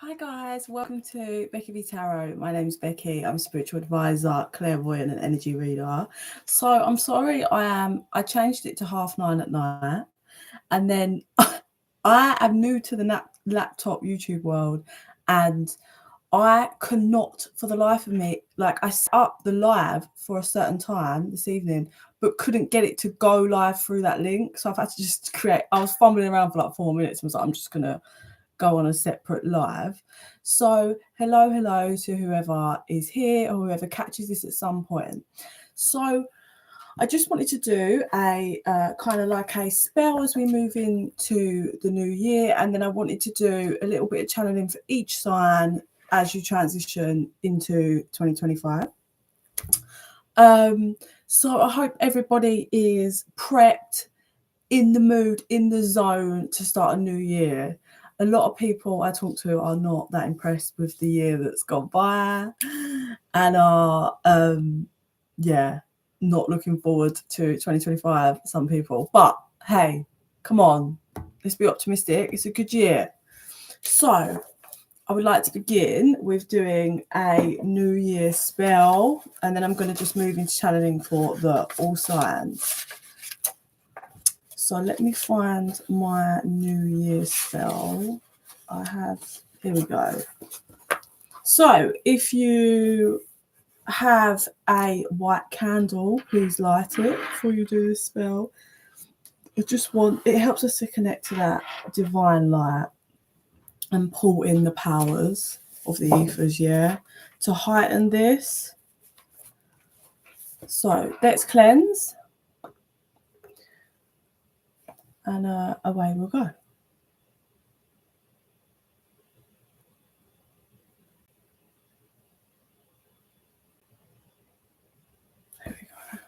Hi guys, welcome to bekibtarot. My name's Becky. I'm a spiritual advisor, clairvoyant and energy reader. So I'm sorry I changed it to 9:30 at night, and then I am new to the laptop YouTube world, and I cannot for the life of me, like, I set up the live for a certain time this evening but couldn't get it to go live through that link. So I've had to just I was fumbling around for like 4 minutes and was like, I'm just gonna go on a separate live. So hello to whoever is here or whoever catches this at some point. So I just wanted to do a kind of like a spell as we move into the new year, and then I wanted to do a little bit of channeling for each sign as you transition into 2025. So I hope everybody is prepped, in the mood, in the zone to start a new year. A lot of people I talk to are not that impressed with the year that's gone by and are, not looking forward to 2025, some people. But hey, come on, let's be optimistic. It's a good year. So I would like to begin with doing a New Year spell, and then I'm going to just move into channeling for the all signs. So let me find my New Year spell. Here we go. So if you have a white candle, please light it before you do this spell. It helps us to connect to that divine light and pull in the powers of the ethers, to heighten this. So let's cleanse. And away we'll go. There we go.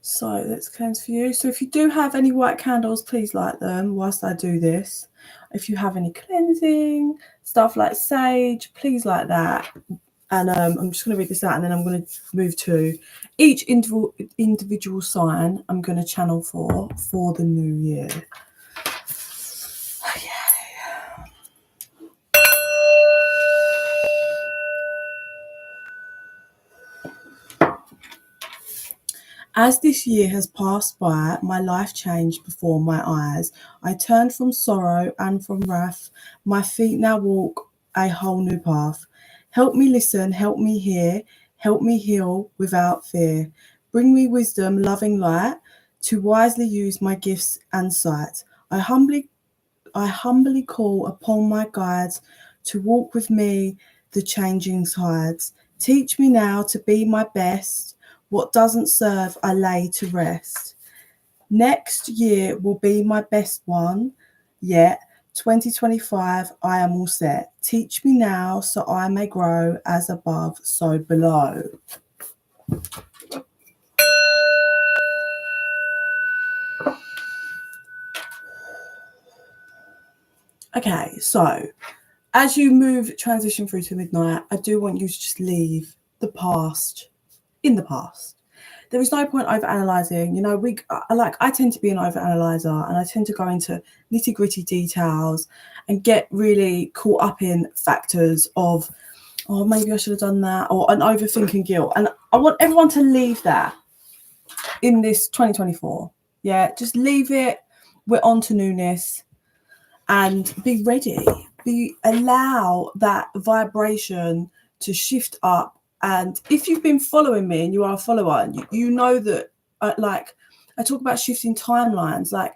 So let's cleanse for you. So if you do have any white candles, please light them whilst I do this. If you have any cleansing stuff like sage, please light that. And I'm just going to read this out, and then I'm going to move to each individual sign I'm going to channel for the new year. As this year has passed by, my life changed before my eyes. I turned from sorrow and from wrath. My feet now walk a whole new path. Help me listen, help me hear, help me heal without fear. Bring me wisdom, loving light, to wisely use my gifts and sight. I humbly call upon my guides to walk with me the changing tides. Teach me now to be my best. What doesn't serve, I lay to rest. Next year will be my best one, yet 2025 I am all set. Teach me now so I may grow as above, so below. Okay, so as you transition through to midnight, I do want you to just leave the past in the past. There is no point overanalyzing. I tend to be an overanalyzer, and I tend to go into nitty-gritty details and get really caught up in factors of, oh, maybe I should have done that, or an overthinking guilt. And I want everyone to leave that in this 2024. Yeah, just leave it. We're on to newness, and be ready. Allow that vibration to shift up. And if you've been following me and you are a follower, you know that, I talk about shifting timelines. Like,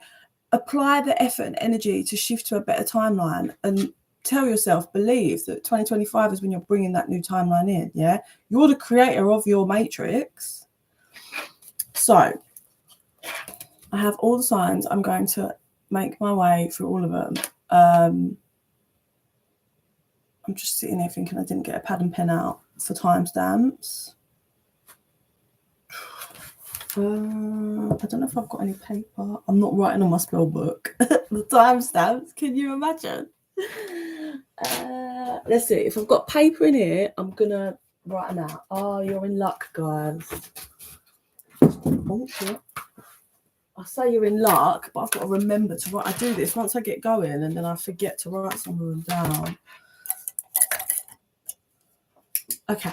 apply the effort and energy to shift to a better timeline, and tell yourself, believe that 2025 is when you're bringing that new timeline in. Yeah, you're the creator of your matrix. So I have all the signs. I'm going to make my way through all of them. I'm just sitting here thinking I didn't get a pad and pen out for timestamps. I don't know if I've got any paper. I'm not writing on my spell book. The timestamps, can you imagine? Let's see. If I've got paper in here, I'm going to write them out. Oh, you're in luck, guys. Oh, shit. I say you're in luck, but I've got to remember to write. I do this once I get going, and then I forget to write some of them down. Okay.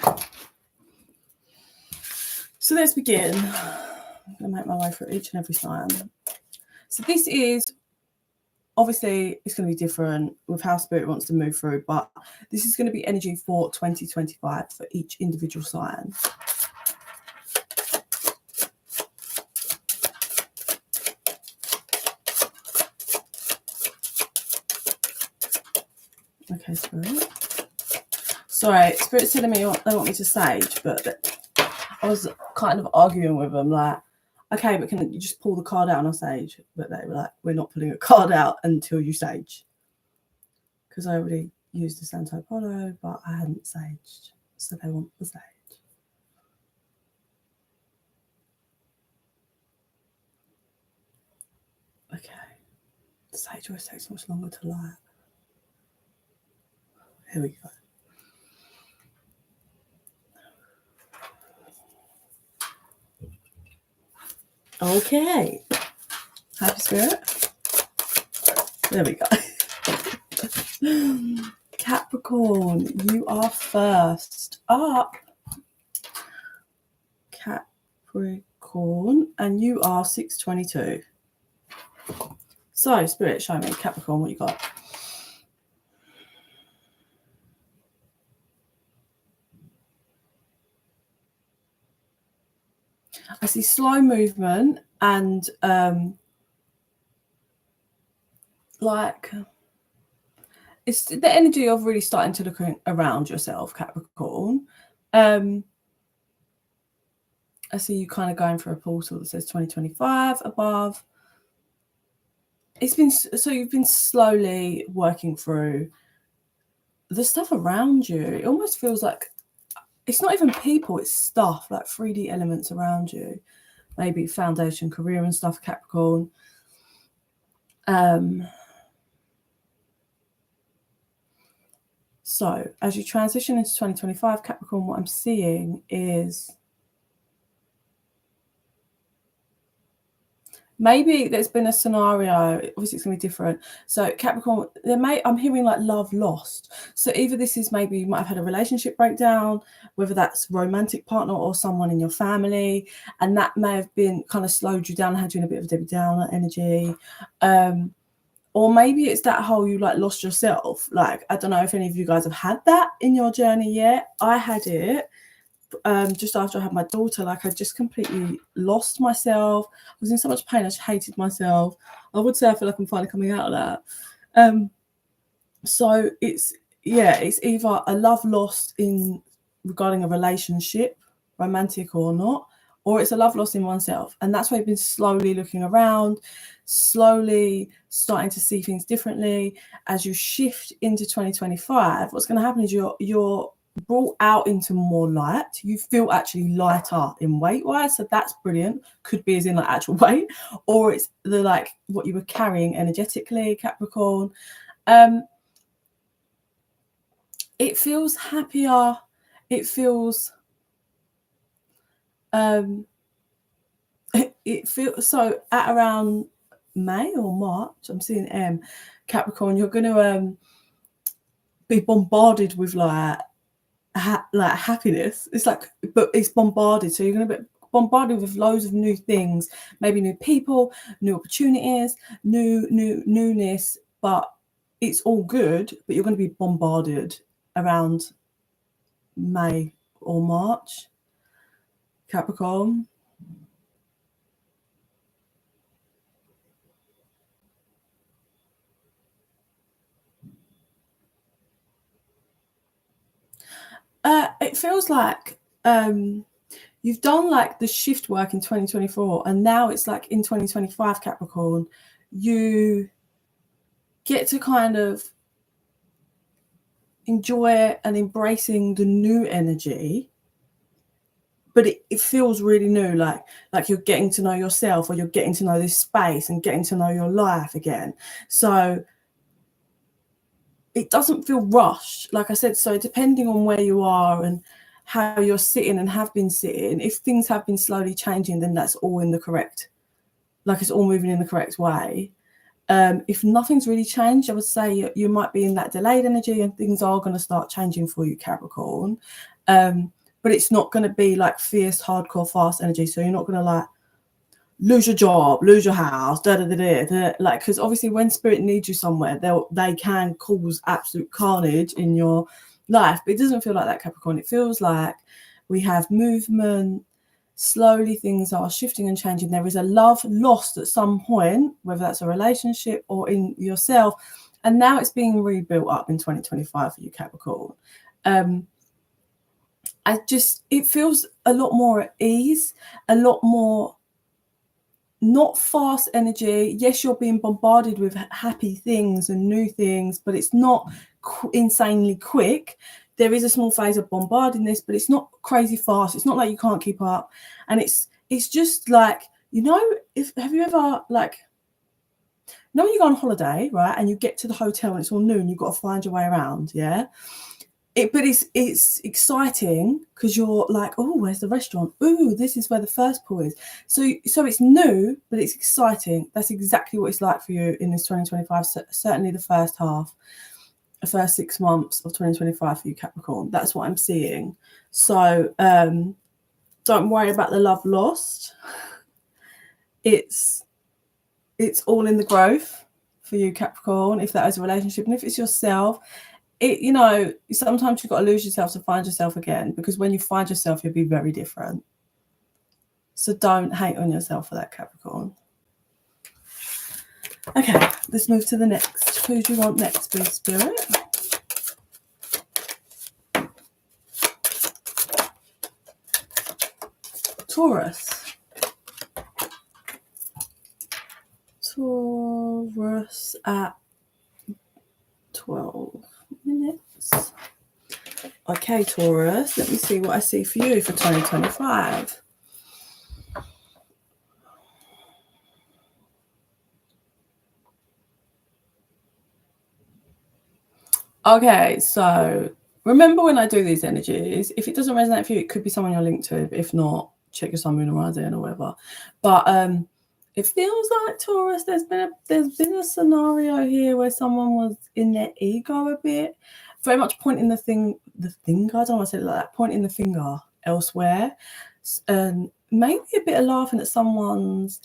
So let's begin. I'm going to make my way through each and every sign. So this is, obviously, it's going to be different with how Spirit wants to move through, but this is going to be energy for 2025 for each individual sign. Okay, Spirit. Sorry, Spirit's telling me they want me to sage, but I was kind of arguing with them, like, okay, but can you just pull the card out and I'll sage? But they were like, we're not pulling a card out until you sage. Because I already used the Santo Polo, but I hadn't saged. So they want the sage. Okay. The sage always takes much longer to light. Here we go. Okay. Happy Spirit. There we go. Capricorn, you are first up. Capricorn, and you are 622. So, Spirit, show me, Capricorn, what you got? I see slow movement and like it's the energy of really starting to look around yourself, Capricorn. I see you kind of going for a portal that says 2025 above. It's been so you've been slowly working through the stuff around you. It almost feels like it's not even people, it's stuff, like 3D elements around you. Maybe foundation, career and stuff, Capricorn. So as you transition into 2025, Capricorn, what I'm seeing is maybe there's been a scenario, obviously it's going to be different. So Capricorn, I'm hearing like love lost. So either this is maybe you might have had a relationship breakdown, whether that's romantic partner or someone in your family, and that may have been kind of slowed you down, had you in a bit of Debbie Downer energy. Or maybe it's that whole you like lost yourself. Like, I don't know if any of you guys have had that in your journey yet. I had it just after I had my daughter. Like, I just completely lost myself. I was in so much pain. I just hated myself. I would say I feel like I'm finally coming out of that. So it's either a love lost in regarding a relationship, romantic or not, or it's a love lost in oneself. And that's why I've been slowly looking around, slowly starting to see things differently. As you shift into 2025, what's going to happen is you're brought out into more light. You feel actually lighter in weight wise, so that's brilliant. Could be as in like actual weight, or it's the like what you were carrying energetically, Capricorn. It feels happier. It feels it feels so at around May or March, I'm seeing Capricorn, you're going to be bombarded with like happiness. It's like, but it's bombarded, so you're going to be bombarded with loads of new things, maybe new people, new opportunities, newness, but it's all good. But you're going to be bombarded around May or March, Capricorn. It feels like you've done like the shift work in 2024, and now it's like in 2025, Capricorn, you get to kind of enjoy and embracing the new energy, but it feels really new, like you're getting to know yourself, or you're getting to know this space and getting to know your life again. So it doesn't feel rushed, like I said. So depending on where you are and how you're sitting and have been sitting, if things have been slowly changing, then that's all in the correct, like it's all moving in the correct way. If nothing's really changed, I would say you might be in that delayed energy, and things are going to start changing for you, Capricorn. But it's not going to be like fierce, hardcore, fast energy. So you're not going to like lose your job, lose your house, like, because obviously when spirit needs you somewhere, they can cause absolute carnage in your life. But it doesn't feel like that, Capricorn. It feels like we have movement. Slowly things are shifting and changing. There is a love lost at some point, whether that's a relationship or in yourself, and now it's being rebuilt up in 2025 for you, Capricorn. It feels a lot more at ease, a lot more not fast energy. Yes, you're being bombarded with happy things and new things, but it's not insanely quick. There is a small phase of bombarding this, but it's not crazy fast. It's not like you can't keep up. And it's just like, have you ever like, when you go on holiday, right, and you get to the hotel and it's all noon, you've got to find your way around, yeah? But it's exciting because you're like, oh, where's the restaurant? Oh, this is where the first pool is. So it's new, but it's exciting. That's exactly what it's like for you in this 2025. Certainly the first half, the first 6 months of 2025 for you, Capricorn. That's what I'm seeing. So don't worry about the love lost. It's all in the growth for you, Capricorn, if that is a relationship. And if it's yourself, sometimes you've got to lose yourself to find yourself again, because when you find yourself, you'll be very different. So don't hate on yourself for that, Capricorn. Okay, let's move to the next. Who do you want next, please, Spirit? Taurus. Taurus at 12 minutes. Okay, Taurus, let me see what I see for you for 2025. Okay, so remember when I do these energies, if it doesn't resonate for you, it could be someone you're linked to. If not, check your sun, moon, or rising or whatever. But it feels like, Taurus, there's been a scenario here where someone was in their ego a bit, very much pointing the finger, I don't want to say it like that, pointing the finger elsewhere, and maybe a bit of laughing at someone's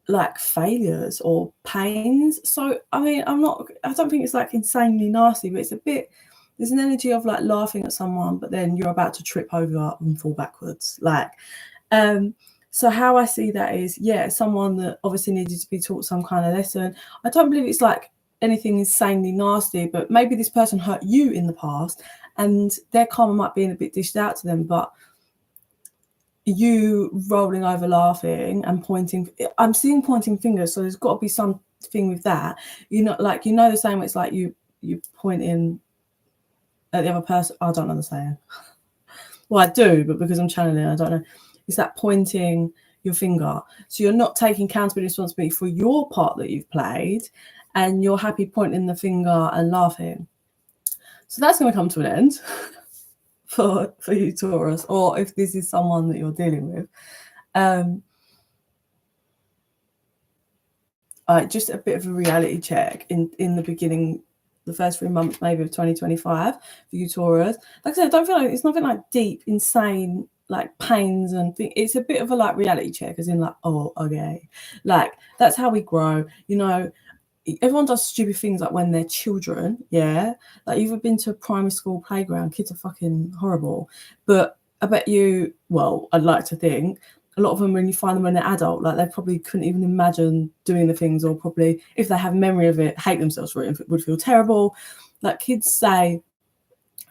like failures or pains. So I mean, I don't think it's like insanely nasty, but it's a bit, there's an energy of like laughing at someone, but then you're about to trip over and fall backwards, like so how I see that is, someone that obviously needed to be taught some kind of lesson. I don't believe it's like anything insanely nasty, but maybe this person hurt you in the past and their karma might be a bit dished out to them, but you rolling over laughing and pointing, I'm seeing pointing fingers, so there's got to be something with that. The same way it's like you pointing at the other person. I don't understand. Well, I do, but because I'm channeling, I don't know. It's that pointing your finger. So you're not taking accountability, responsibility for your part that you've played, and you're happy pointing the finger and laughing. So that's going to come to an end for you, Taurus, or if this is someone that you're dealing with. Just a bit of a reality check in the beginning, the first 3 months maybe of 2025 for you, Taurus. Like I said, I don't feel like it's nothing like deep, insane, like pains and things. It's a bit of a like reality check, as in like, oh, okay, like that's how we grow. Everyone does stupid things like when they're children, like you've been to a primary school playground, kids are fucking horrible, but I bet you, well, I'd like to think a lot of them, when you find them when they're adult, like they probably couldn't even imagine doing the things, or probably if they have memory of it, hate themselves for it, if it would feel terrible. Like kids say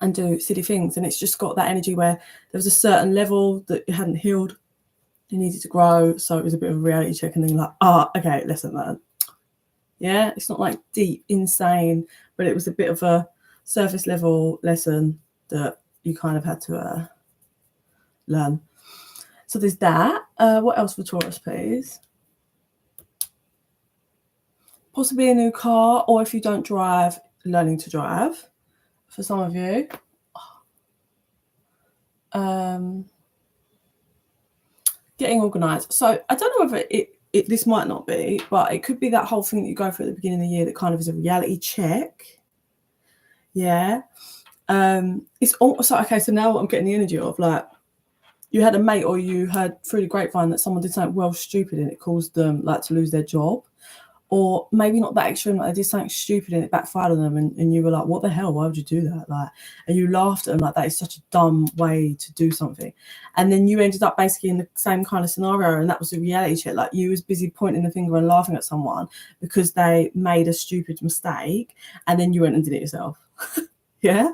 and do silly things, and it's just got that energy where there was a certain level that you hadn't healed, you needed to grow, so it was a bit of a reality check, and then you're like, okay, listen, man. Yeah, it's not like deep, insane, but it was a bit of a surface level lesson that you kind of had to learn. So there's that. What else for Taurus, please? Possibly a new car, or if you don't drive, learning to drive for some of you. Getting organised. So I don't know whether this might not be, but it could be that whole thing that you go through at the beginning of the year that kind of is a reality check. Yeah. It's also okay. So now I'm getting the energy of like you had a mate or you heard through the grapevine that someone did something well stupid and it caused them like to lose their job. Or maybe not that extreme, like they did something stupid and it backfired on them, and you were like, what the hell? Why would you do that? Like, and you laughed at them like that is such a dumb way to do something. And then you ended up basically in the same kind of scenario, and that was a reality check. Like you was busy pointing the finger and laughing at someone because they made a stupid mistake, and then you went and did it yourself. Yeah.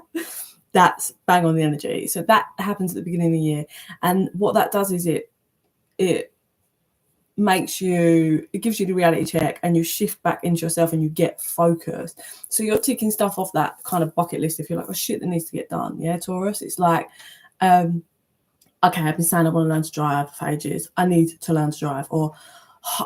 That's bang on the energy. So that happens at the beginning of the year. And what that does is it gives you the reality check and you shift back into yourself and you get focused. So you're ticking stuff off that kind of bucket list if you're like, oh shit, that needs to get done. Yeah, Taurus. It's like, okay, I've been saying I want to learn to drive for ages. I need to learn to drive. Or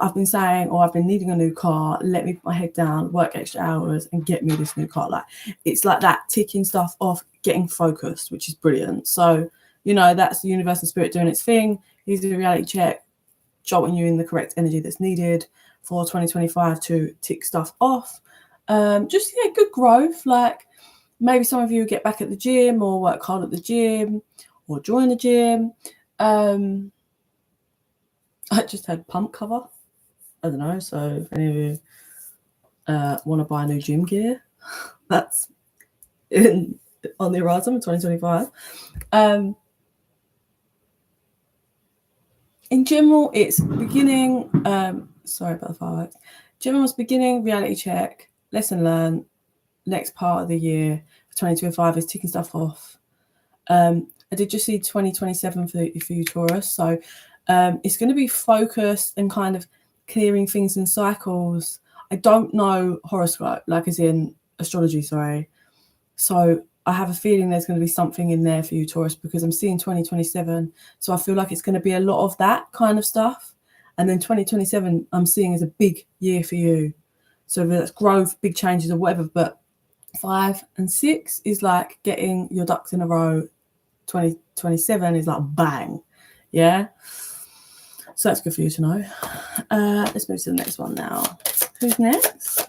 I've been saying, or I've been needing a new car. Let me put my head down, work extra hours and get me this new car. Like it's like that, ticking stuff off, getting focused, which is brilliant. So, you know, that's the universal spirit doing its thing. Here's the reality check, jolting you in the correct energy that's needed for 2025 to tick stuff off. Just good growth. Like maybe some of you get back at the gym or work hard at the gym or join the gym. I just had pump cover. I don't know. So if any of you want to buy new gym gear, that's on the horizon in 2025. In general, it's beginning. Sorry about the fireworks. General's beginning, reality check, lesson learned. Next part of the year for 2025 is ticking stuff off. I did just see 2027 for you, Taurus. So it's going to be focused and kind of clearing things in cycles. I don't know horoscope, like as in astrology, sorry. So I have a feeling there's going to be something in there for you, Taurus, because I'm seeing 2027. So I feel like it's going to be a lot of that kind of stuff. And then 2027, I'm seeing as a big year for you. So whether that's growth, big changes or whatever. But 5 and 6 is like getting your ducks in a row. 2027 is like bang. Yeah. So that's good for you to know. Let's move to the next one now. Who's next?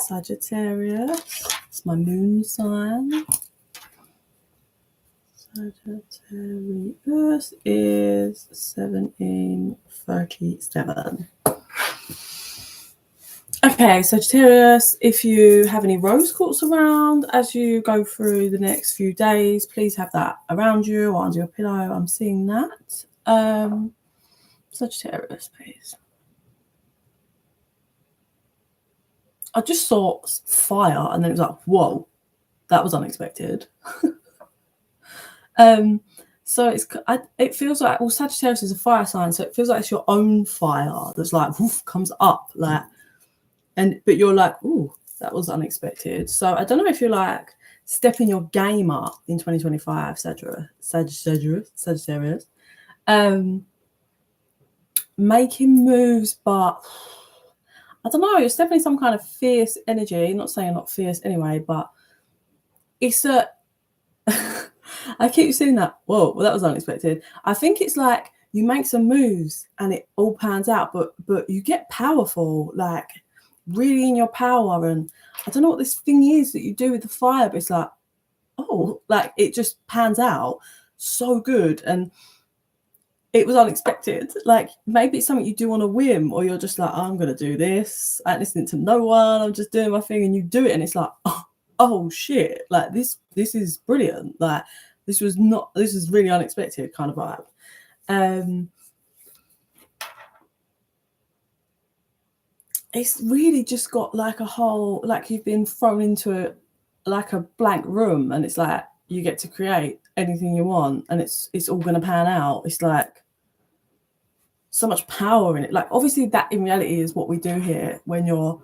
Sagittarius. It's my moon sign. Sagittarius is 1737. Okay, Sagittarius, if you have any rose quartz around as you go through the next few days, please have that around you or under your pillow. I'm seeing that. Sagittarius, please. I just saw fire and then it was like, whoa, that was unexpected. So it feels like, well, Sagittarius is a fire sign, so it feels like it's your own fire that's like, woof, comes up, like, but you're like, ooh, that was unexpected. So I don't know if you're like stepping your game up in 2025, Sagittarius. Making moves, but I don't know, it's definitely some kind of fierce energy. Not saying you're not fierce anyway, but it's a I keep seeing that. Whoa, well, that was unexpected. I think it's like you make some moves and it all pans out, but you get powerful, like really in your power. And I don't know what this thing is that you do with the fire, but it's like, oh, like it just pans out so good. And it was unexpected. Like maybe it's something you do on a whim, or you're just like, oh, I'm going to do this. I ain't listening to no one. I'm just doing my thing, and you do it. And it's like, oh shit, like this is brilliant. Like this is really unexpected kind of vibe. It's really just got like a whole, like you've been thrown into like a blank room, and it's like you get to create anything you want, and it's all going to pan out. It's like so much power in it. Like obviously that in reality is what we do here when you're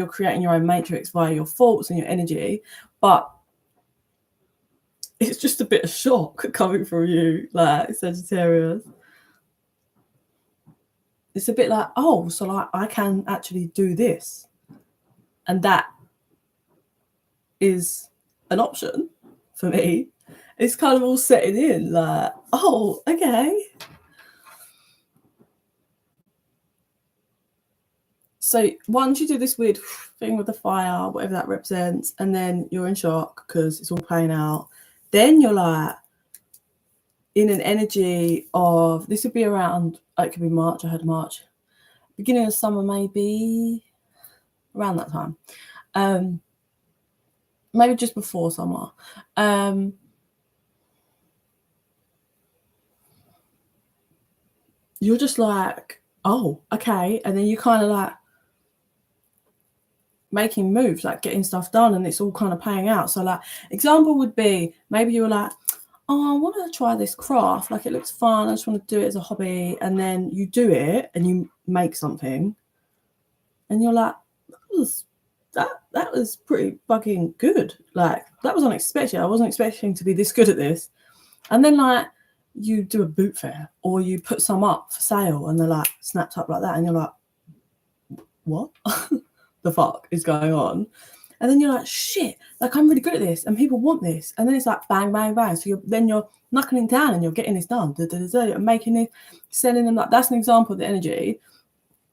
creating your own matrix via your thoughts and your energy, but it's just a bit of shock coming from you, like Sagittarius. It's a bit like, oh, so like I can actually do this, and that is an option for me. It's kind of all setting in, like, oh, okay. So once you do this weird thing with the fire, whatever that represents, and then you're in shock because it's all playing out, then you're like in an energy of, this would be around, it could be March, I heard March, beginning of summer, maybe around that time, maybe just before summer. You're just like, oh, okay. And then you kind of like making moves, like getting stuff done, and it's all kind of playing out. So like example would be, maybe you were like, oh, I want to try this craft, like it looks fun, I just want to do it as a hobby. And then you do it and you make something and you're like, that was pretty fucking good. Like that was unexpected. I wasn't expecting to be this good at this. And then like you do a boot fair or you put some up for sale and they're like snapped up like that. And you're like, what the fuck is going on? And then you're like, shit, like I'm really good at this and people want this. And then it's like bang, bang, bang. So you're knuckling down and you're getting this done. You're making it, selling them. Like that's an example of the energy.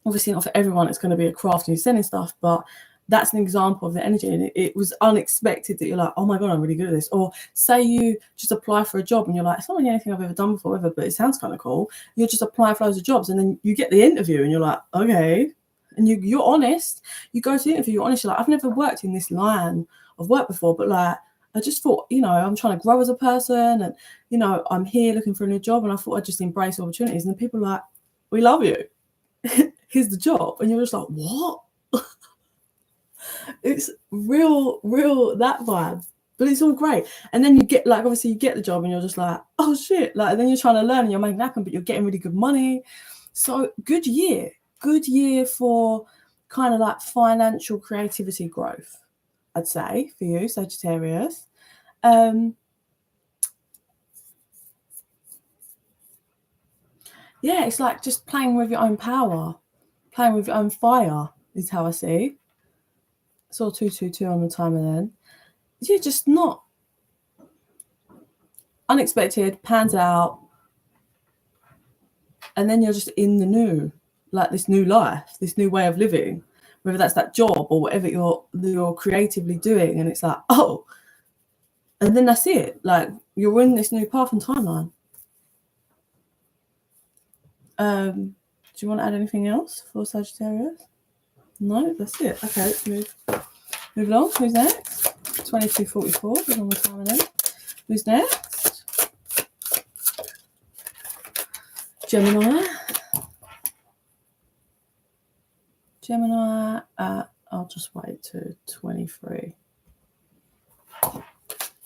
Obviously not for everyone, it's going to be a craft and you're selling stuff, but that's an example of the energy. And it was unexpected that you're like, oh my God, I'm really good at this. Or say you just apply for a job and you're like, it's not really anything I've ever done before, ever, but it sounds kind of cool. You're just applying for loads of jobs and then you get the interview and you're like, okay. And you're honest. You go to the interview, you're honest. You're like, I've never worked in this line of work before, but like, I just thought, I'm trying to grow as a person and, I'm here looking for a new job and I thought I'd just embrace opportunities. And the people are like, we love you. Here's the job. And you're just like, what? It's real, that vibe. But it's all great. And then you get, like, obviously you get the job and you're just like, oh shit. Like, and then you're trying to learn and you're making it happen, but you're getting really good money. So good year for kind of like financial creativity growth, I'd say, for you, Sagittarius. Yeah, it's like just playing with your own power, playing with your own fire is how I see. Saw 222 on the timer then. You're just not unexpected, pans out, and then you're just in the new, like this new life, this new way of living, whether that's that job or whatever you're creatively doing, and it's like, oh, and then that's it. Like you're in this new path and timeline. Do you want to add anything else for Sagittarius? No, that's it. Okay, let's move along. Who's next? 2244 is on the timer then. Who's next? Gemini. I'll just wait to 23.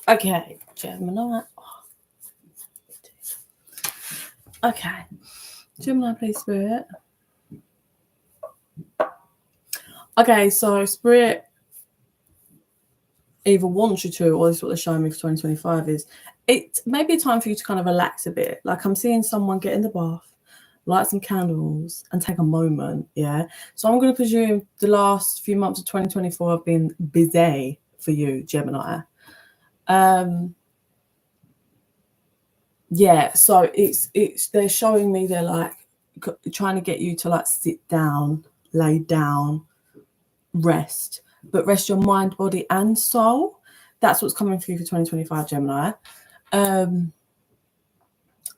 Okay, Gemini. Okay, Gemini, please, Spirit. Okay, so Spirit either wants you to, or this is what they're showing me for 2025, is it may be a time for you to kind of relax a bit. Like I'm seeing someone get in the bath, light some candles and take a moment. Yeah. So I'm going to presume the last few months of 2024 have been busy for you, Gemini. Yeah. So it's they're showing me they're like trying to get you to like sit down, lay down, rest, but rest your mind, body and soul. That's what's coming for you for 2025, Gemini.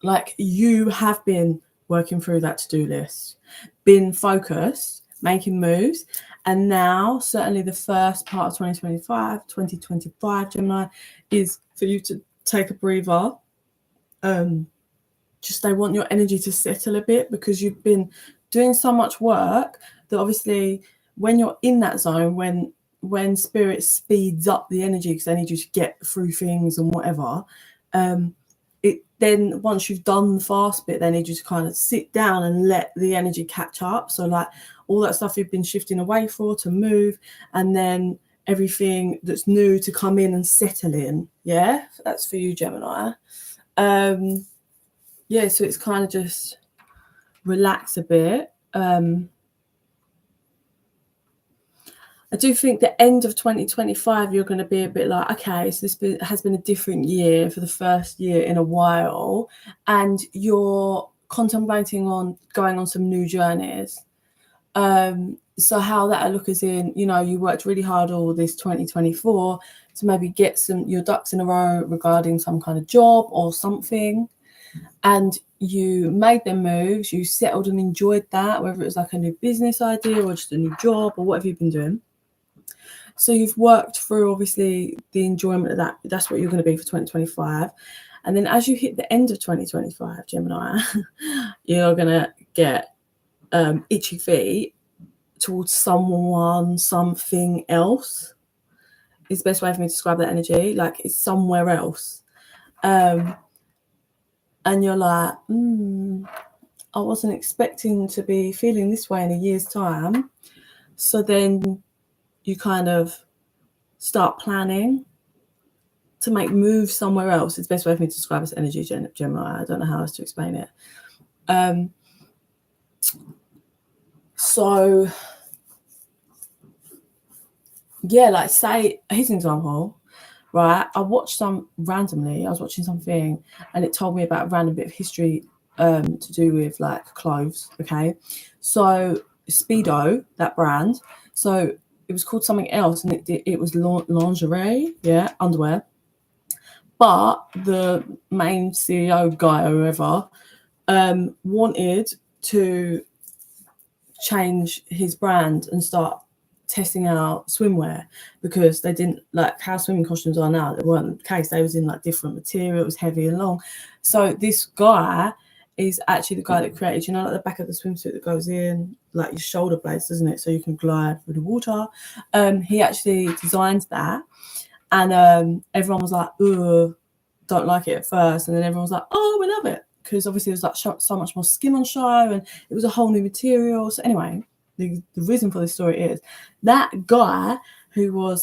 Like you have been working through that to-do list, been focused, making moves, and now certainly the first part of 2025, Gemini, is for you to take a breather. Just they want your energy to settle a bit because you've been doing so much work that obviously when you're in that zone, when spirit speeds up the energy because they need you to get through things and whatever, then once you've done the fast bit, they need you to kind of sit down and let the energy catch up. So like all that stuff you've been shifting away for to move, and then everything that's new to come in and settle in. Yeah, that's for you, Gemini. Yeah, so it's kind of just relax a bit. I do think the end of 2025, you're going to be a bit like, okay, so this has been a different year for the first year in a while, and you're contemplating on going on some new journeys. So how that look is in, you know, you worked really hard all this 2024 to maybe get your ducks in a row regarding some kind of job or something, and you made them moves, you settled and enjoyed that, whether it was like a new business idea or just a new job or whatever you've been doing. So you've worked through, obviously, the enjoyment of that. That's what you're going to be for 2025. And then as you hit the end of 2025, Gemini, you're going to get itchy feet towards someone, something else. Is the best way for me to describe that energy. Like, it's somewhere else. And you're like, I wasn't expecting to be feeling this way in a year's time. So then you kind of start planning to make moves somewhere else. It's the best way for me to describe this energy, Gemini. I don't know how else to explain it. So, yeah, like, say, here's an example, right? I watched I was watching something and it told me about a random bit of history to do with like clothes, okay? So Speedo, that brand, so it was called something else, and it was lingerie, yeah, underwear. But the main CEO guy or whoever wanted to change his brand and start testing out swimwear, because they didn't like how swimming costumes are now. They weren't the case. They was in like different material. It was heavy and long. So this guy is actually the guy that created, you know, like the back of the swimsuit that goes in like your shoulder blades, doesn't it? So you can glide through the water. He actually designed that, and everyone was like, "Ugh, don't like it" at first, and then everyone was like, "Oh, we love it," because obviously there's like so much more skin on show, and it was a whole new material. So anyway, the reason for this story is that guy who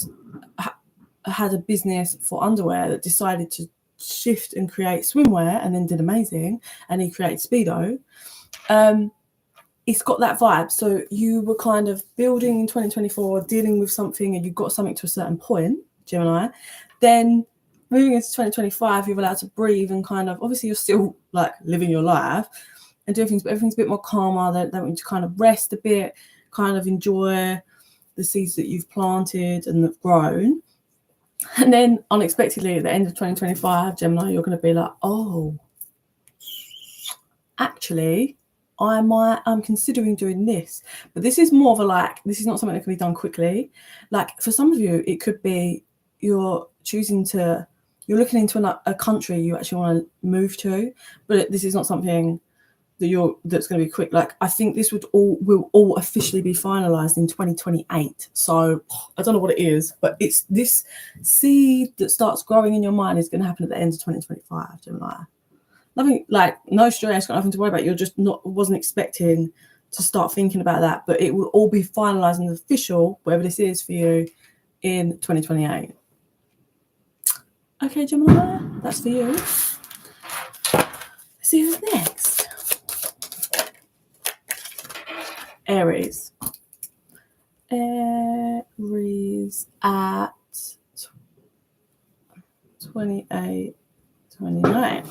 had a business for underwear that decided to shift and create swimwear, and then did amazing, and he created Speedo. It's got that vibe. So you were kind of building in 2024, dealing with something, and you got something to a certain point, Gemini. Then moving into 2025, you're allowed to breathe and kind of, obviously you're still like living your life and doing things, but everything's a bit more calmer. They want you to kind of rest a bit, kind of enjoy the seeds that you've planted and have grown. And then unexpectedly at the end of 2025, Gemini, you're going to be like, oh, actually, I'm considering doing this. But this is more of a like, this is not something that can be done quickly. Like for some of you, it could be you're looking into a country you actually want to move to, but this is not something that's going to be quick. Like, I think this will all officially be finalized in 2028. So I don't know what it is, but it's this seed that starts growing in your mind is going to happen at the end of 2025, Gemini. Nothing, like, no stress, got nothing to worry about. You're just wasn't expecting to start thinking about that, but it will all be finalized and official, whatever this is for you, in 2028. Okay, Gemini, that's for you. Let's see who's next. Aries. Aries at 28, 29.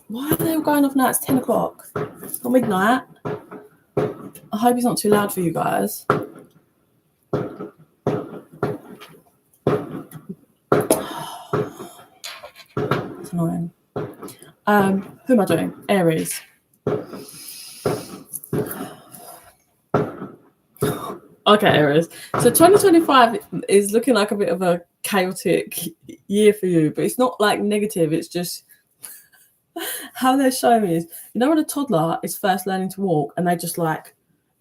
Why are they all going off now? It's 10 o'clock. It's not midnight. I hope it's not too loud for you guys. It's annoying. Who am I doing? Aries. Okay, Aries. So 2025 is looking like a bit of a chaotic year for you, but it's not like negative. It's just how they're showing me is, you know, when a toddler is first learning to walk and they're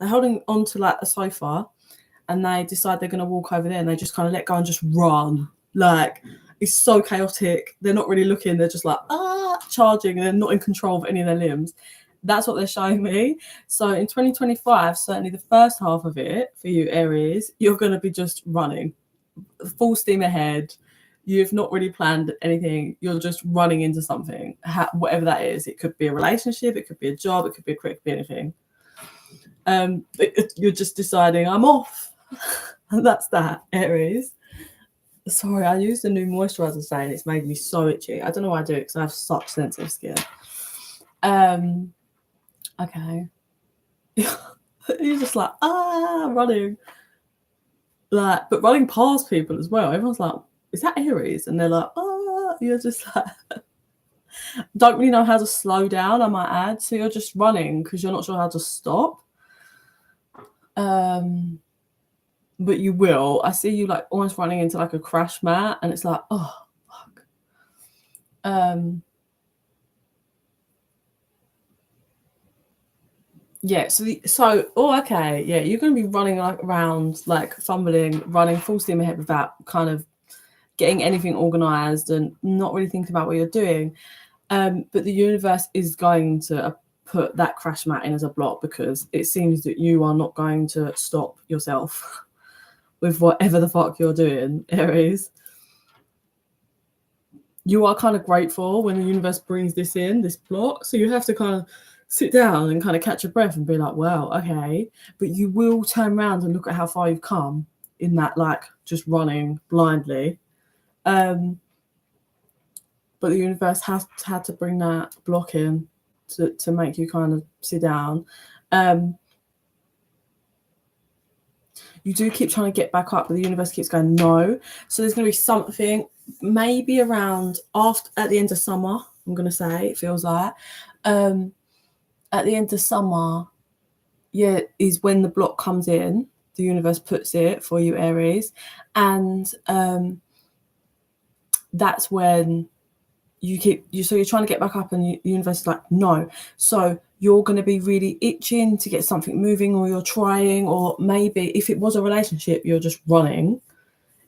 holding onto like a sofa and they decide they're going to walk over there and they just kind of let go and just run. Like, it's so chaotic. They're not really looking. They're just like, charging, and they're not in control of any of their limbs. That's what they're showing me. So in 2025, certainly the first half of it for you, Aries, you're going to be just running full steam ahead. You've not really planned anything. You're just running into something, whatever that is. It could be a relationship. It could be a job. It could be a career. It could be anything. You're just deciding, I'm off. And that's that, Aries. Sorry, I used a new moisturizer today and it's made me so itchy. I don't know why I do it because I have such sensitive skin. okay. You're just like, running. Like, but running past people as well. Everyone's like, is that Aries? And they're like, you're just like, don't really know how to slow down, I might add. So you're just running because you're not sure how to stop. But you will. I see you like almost running into like a crash mat, and it's like, oh fuck. Yeah, okay, yeah, you're gonna be running like around, like fumbling, running full steam ahead without kind of getting anything organized and not really thinking about what you're doing. But the universe is going to put that crash mat in as a block because it seems that you are not going to stop yourself with whatever the fuck you're doing, Aries. You are kind of grateful when the universe brings this block. So you have to kind of sit down and kind of catch your breath and be like, well, okay. But you will turn around and look at how far you've come in that, like, just running blindly. But the universe has had to bring that block in to make you kind of sit down. You do keep trying to get back up, but the universe keeps going, no. So there's going to be something maybe around at the end of summer, I'm going to say, it feels like. At the end of summer, yeah, is when the block comes in. The universe puts it for you, Aries. And that's when so you're trying to get back up and the universe is like, no. So you're going to be really itching to get something moving, or you're trying, or maybe if it was a relationship, you're just running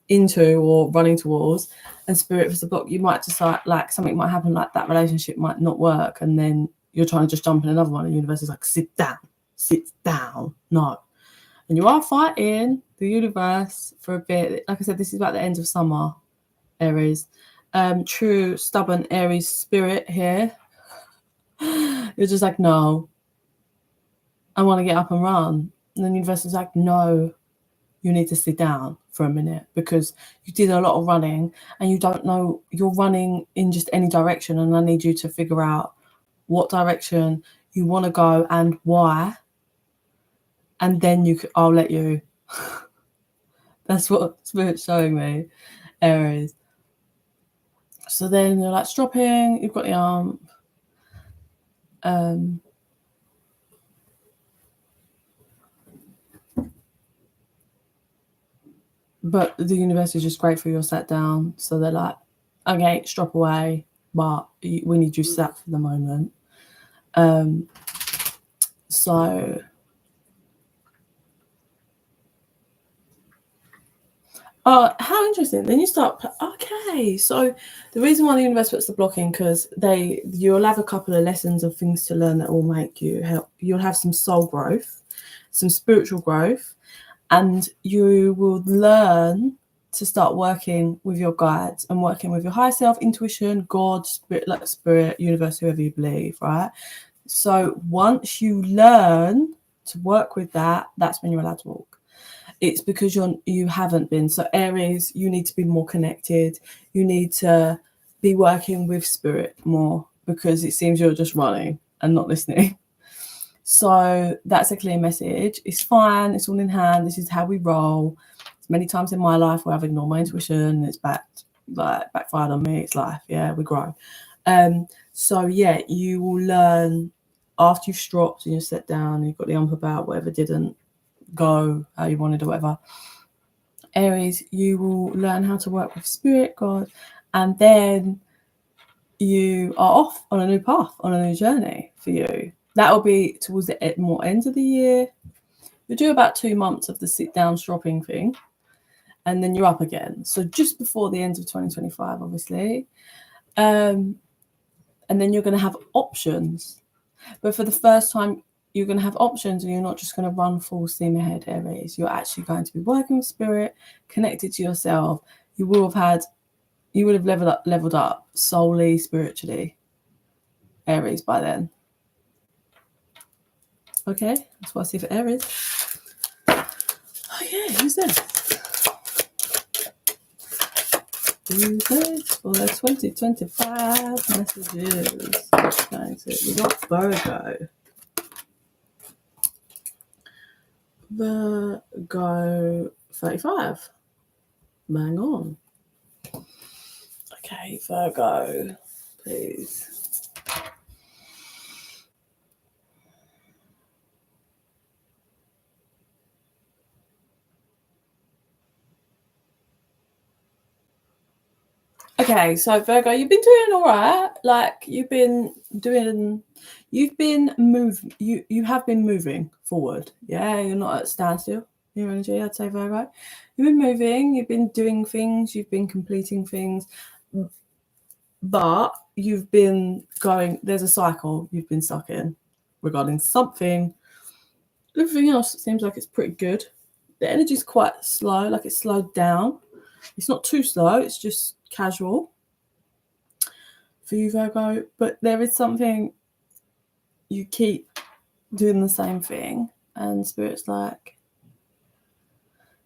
into or running towards, and spirit was the block. You might decide like something might happen, like that relationship might not work, and then you're trying to just jump in another one, and the universe is like, sit down, no. And you are fighting the universe for a bit. Like I said, this is about the end of summer, Aries. True stubborn Aries spirit here. You're just like, no, I want to get up and run. And then the universe is like, no, you need to sit down for a minute because you did a lot of running and you don't know, you're running in just any direction, and I need you to figure out what direction you want to go and why, and then I'll let you. That's what Spirit's showing me, Aries. So then you're like stropping, you've got the arm. But the universe is just grateful you're sat down. So they're like, okay, strop away, but we need you sat for the moment. So how interesting. Then you start, okay, so the reason why the universe puts the block in, because you'll have a couple of lessons of things to learn that will make you help. You'll have some soul growth, some spiritual growth, and you will learn to start working with your guides and working with your higher self, intuition, God, spirit, universe, whoever you believe, right? So once you learn to work with that, that's when you're allowed to walk. It's because you haven't been. So Aries, you need to be more connected. You need to be working with spirit more, because it seems you're just running and not listening. So that's a clear message. It's fine. It's all in hand. This is how we roll. It's many times in my life where I've ignored my intuition. It's backfired on me. It's life. Yeah, we grow. So yeah, you will learn after you've stropped and you're set down and you've got the ump about whatever didn't go how you wanted or whatever. Aries, you will learn how to work with spirit, God, and then you are off on a new path, on a new journey for you. That will be towards the more end of the year. You'll do about 2 months of the sit down stropping thing, and then you're up again. So just before the end of 2025, obviously. And then you're going to have options. But for the first time, you're going to have options, and you're not just going to run full steam ahead, Aries. You're actually going to be working with spirit, connected to yourself. You would have leveled up solely spiritually, Aries, by then. Okay, that's what I see for Aries. Okay, who's this? Who's this for the 2025 messages? We got Virgo. Virgo 35. Bang on. Okay, Virgo, please. Okay, so Virgo, you've been doing all right. Like you have been moving forward. Yeah, you're not at standstill. Your energy, I'd say, Virgo. You've been moving, you've been doing things, you've been completing things, but you've been going, there's a cycle you've been stuck in regarding something. Everything else seems like it's pretty good. The energy's quite slow, like it's slowed down. It's not too slow, it's just casual for you, Virgo. But there is something, you keep doing the same thing, and Spirit's like,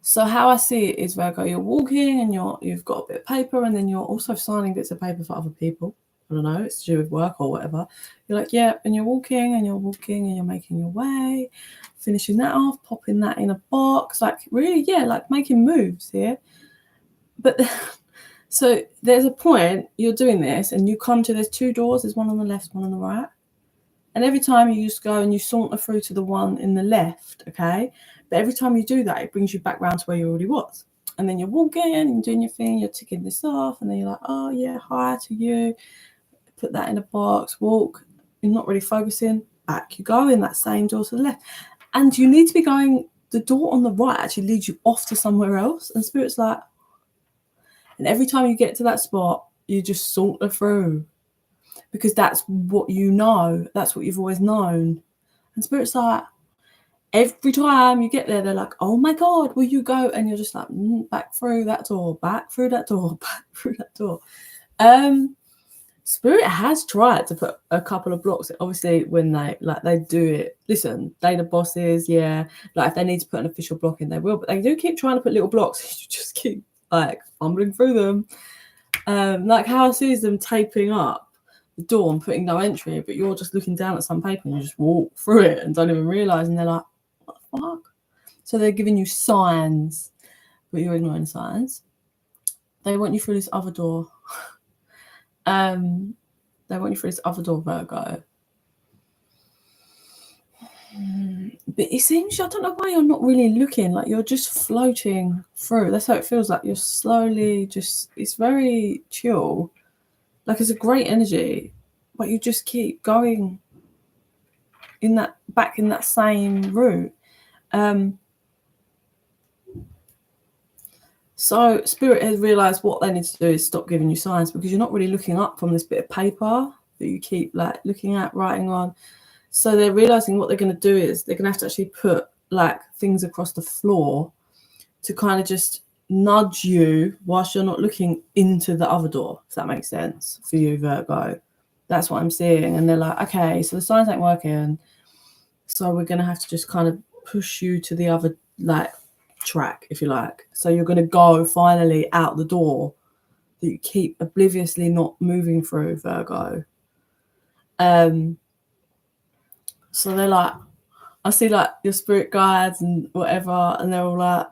so how I see it is, Virgo, you're walking and you've got a bit of paper, and then you're also signing bits of paper for other people. I don't know, it's to do with work or whatever. You're like, yeah, and you're walking and you're making your way, finishing that off, popping that in a box, like really, yeah, like making moves here. But so there's a point you're doing this and you come to, there's two doors, there's one on the left, one on the right. And every time you just go and you saunter through to the one in the left, okay? But every time you do that, it brings you back round to where you already was. And then you're walking and doing your thing, you're ticking this off, and then you're like, oh yeah, hi to you. Put that in a box, walk. You're not really focusing. Back you go in that same door to the left. And you need to be going, the door on the right actually leads you off to somewhere else. And Spirit's like, and every time you get to that spot, you just saunter through. Because that's what you know. That's what you've always known. And Spirit's like, every time you get there, they're like, oh my God, will you go? And you're just like, back through that door, back through that door, back through that door. Spirit has tried to put a couple of blocks. Obviously, when they do it, listen, they the bosses, yeah. Like if they need to put an official block in, they will. But they do keep trying to put little blocks. You just keep like fumbling through them. Like how I see them taping up the door and putting no entry, but you're just looking down at some paper and you just walk through it and don't even realise, and they're like, what the fuck? So they're giving you signs, but you're ignoring the signs. They want you through this other door. They want you through this other door, Virgo. But it seems, I don't know why you're not really looking, like you're just floating through. That's how it feels, like you're slowly just, it's very chill. Like it's a great energy, but you just keep going in that, back in that same route. So Spirit has realised what they need to do is stop giving you signs, because you're not really looking up from this bit of paper that you keep like looking at, writing on. So they're realising what they're going to do is they're going to have to actually put like things across the floor to kind of just nudge you whilst you're not looking into the other door, if that makes sense for you, Virgo. That's what I'm seeing. And they're like, okay, so the signs ain't working, so we're going to have to just kind of push you to the other like track, if you like. So you're going to go finally out the door that you keep obliviously not moving through, Virgo. So they're like, I see like your spirit guides and whatever, and they're all like,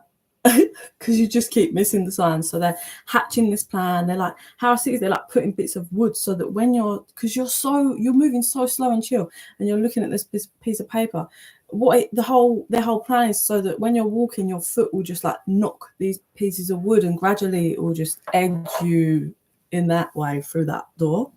because you just keep missing the signs. So they're hatching this plan. They're like, how I see it, they're like putting bits of wood so that when because you're moving so slow and chill, and you're looking at this piece of paper, their whole plan is so that when you're walking, your foot will just like knock these pieces of wood, and gradually it will just edge you in that way through that door.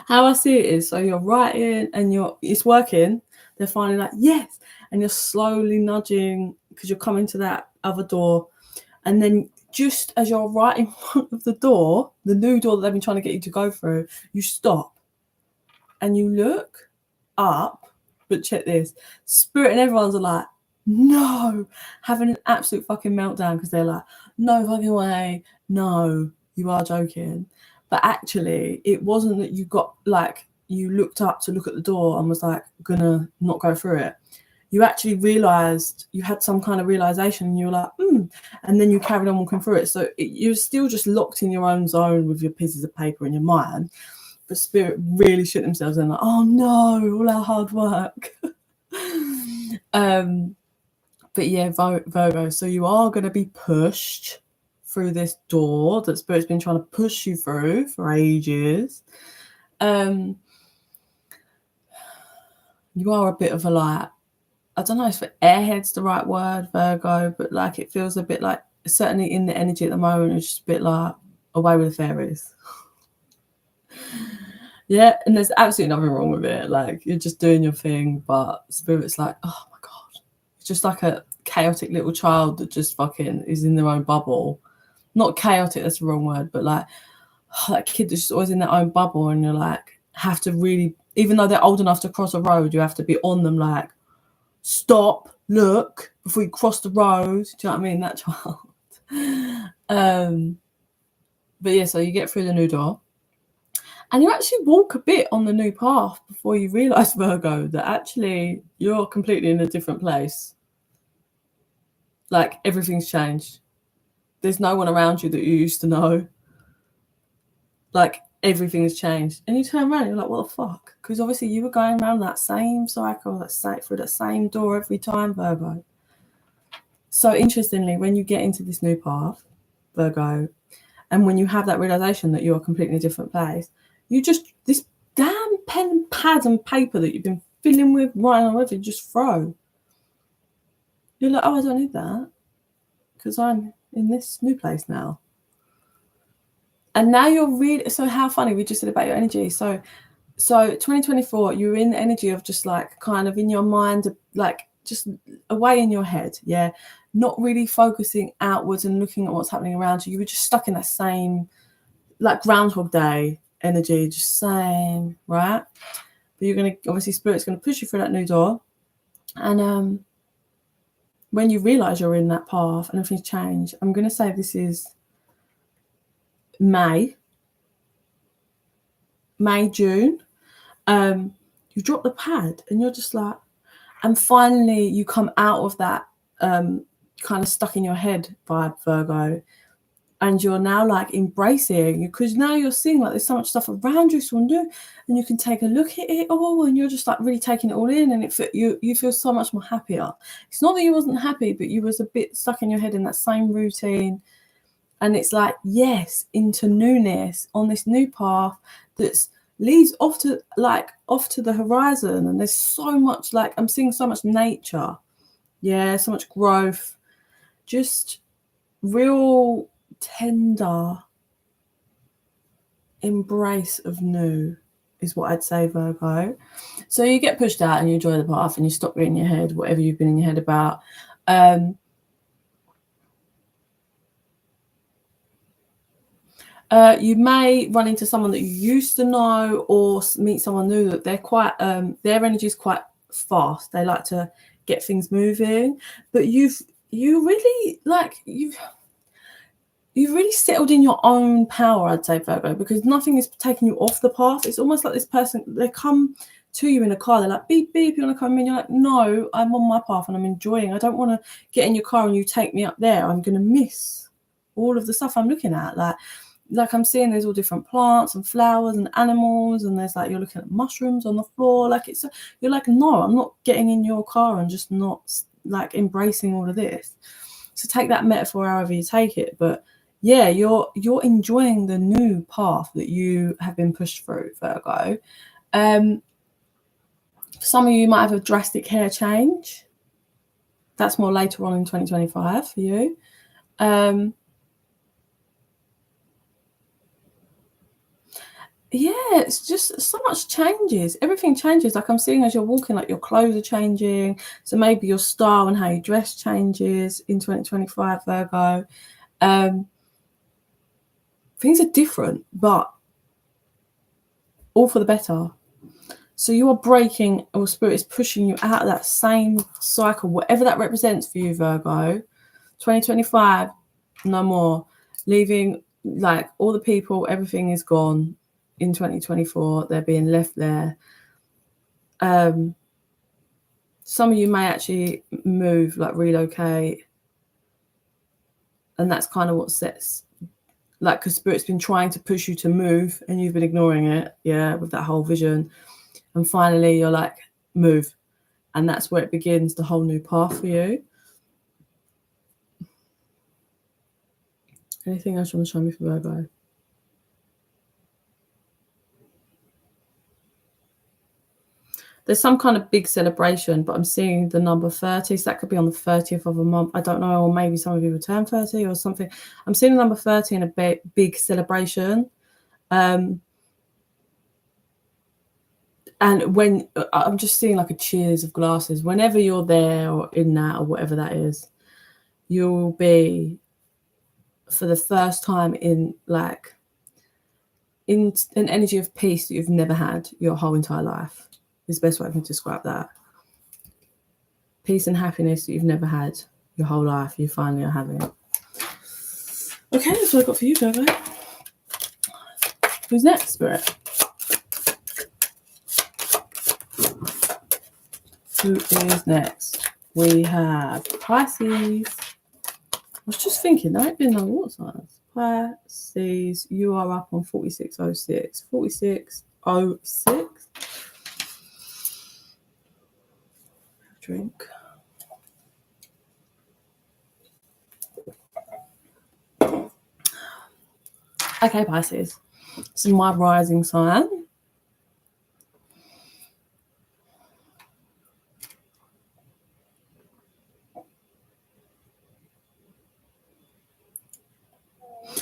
How I see it is, so you're writing and it's working. They're finally like, yes, and you're slowly nudging because you're coming to that other door, and then just as you're right in front of the door, the new door that they've been trying to get you to go through, you stop and you look up. But check this, Spirit and everyone's are like, no, having an absolute fucking meltdown, because they're like, no fucking way, no, you are joking. But actually, it wasn't that you got like, you looked up to look at the door and was like, gonna not go through it. You actually realized, you had some kind of realization, and you were like, and then you carried on walking through it. So you're still just locked in your own zone with your pieces of paper in your mind. But Spirit really shit themselves and like, oh no, all our hard work. But yeah, Virgo, so you are going to be pushed through this door that Spirit's been trying to push you through for ages. You are a bit of a, like, I don't know if airhead's the right word, Virgo, but like it feels a bit like, certainly in the energy at the moment, it's just a bit like away with the fairies. Yeah, and there's absolutely nothing wrong with it. Like, you're just doing your thing, but Spirit's like, oh my God. It's just like a chaotic little child that just fucking is in their own bubble. Not chaotic, that's the wrong word, but like, oh, that kid that's just always in their own bubble, and you're like, have to really, even though they're old enough to cross a road, you have to be on them like, stop, look, before you cross the road. Do you know what I mean? That child. But yeah, so you get through the new door. And you actually walk a bit on the new path before you realise, Virgo, that actually you're completely in a different place. Like, everything's changed. There's no one around you that you used to know. Like, everything's changed. And you turn around and you're like, what the fuck? Because obviously you were going around that same cycle, through that same door every time, Virgo. So interestingly, when you get into this new path, Virgo, and when you have that realisation that you're a completely different place, you just, this damn pen, pad and paper that you've been filling with, writing on whatever, you just throw. You're like, oh, I don't need that because I'm in this new place now. And now you're really, so how funny, we just said about your energy. So 2024, you're in the energy of just like kind of in your mind, like just away in your head, yeah, not really focusing outwards and looking at what's happening around you. You were just stuck in that same, like, Groundhog Day energy, just same, right? But you're going to, obviously Spirit's going to push you through that new door, and when you realize you're in that path and everything's changed, I'm going to say this is May, June. You drop the pad and you're just like, and finally you come out of that kind of stuck in your head vibe, Virgo, and you're now like embracing, because now you're seeing like there's so much stuff around you to do, and you can take a look at it all, and you're just like really taking it all in, and you feel so much more happier. It's not that you wasn't happy, but you was a bit stuck in your head in that same routine, and it's like, yes, into newness on this new path that's leads off to the horizon, and there's so much, like, I'm seeing so much nature, yeah, so much growth, just real tender embrace of new is what I'd say, Virgo. So you get pushed out and you enjoy the path and you stop being in your head, whatever you've been in your head about. You may run into someone that you used to know, or meet someone new that they're quite, their energy is quite fast. They like to get things moving, but you've really settled in your own power, I'd say, Virgo, because nothing is taking you off the path. It's almost like this person, they come to you in a car, they're like, beep, beep, you want to come in? You're like, no, I'm on my path and I'm enjoying. I don't want to get in your car and you take me up there. I'm going to miss all of the stuff I'm looking at. Like I'm seeing there's all different plants and flowers and animals, and there's like, you're looking at mushrooms on the floor. Like, you're like, no, I'm not getting in your car and just not like embracing all of this. So take that metaphor however you take it, but yeah, you're enjoying the new path that you have been pushed through, Virgo. Some of you might have a drastic hair change. That's more later on in 2025 for you. Yeah, it's just so much changes. Everything changes. Like I'm seeing as you're walking, like your clothes are changing. So maybe your style and how you dress changes in 2025, Virgo. Things are different, but all for the better. So you are breaking, or Spirit is pushing you out of that same cycle, whatever that represents for you, Virgo. 2025, no more. Leaving, like, all the people, everything is gone in 2024. They're being left there. Some of you may actually move, like relocate. And that's kind of what sets, like, because Spirit's been trying to push you to move and you've been ignoring it, yeah, with that whole vision. And finally, you're like, move. And that's where it begins, the whole new path for you. Anything else you want to show me for Virgo? There's some kind of big celebration, but I'm seeing the number 30. So that could be on the 30th of a month. I don't know, or maybe some of you will turn 30 or something. I'm seeing the number 30 in a big celebration. And when I'm just seeing like a cheers of glasses, whenever you're there or in that or whatever that is, you'll be for the first time in like in an energy of peace that you've never had your whole entire life. Is the best way I can describe that. Peace and happiness that you've never had your whole life, you finally are having. Okay, that's what I got for you, Virgo. Who's next, Spirit? Who is next? We have Pisces. I was just thinking, there ain't been no water signs. Pisces, you are up on 4606. 4606. Drink. Okay, Pisces. This is my rising sign.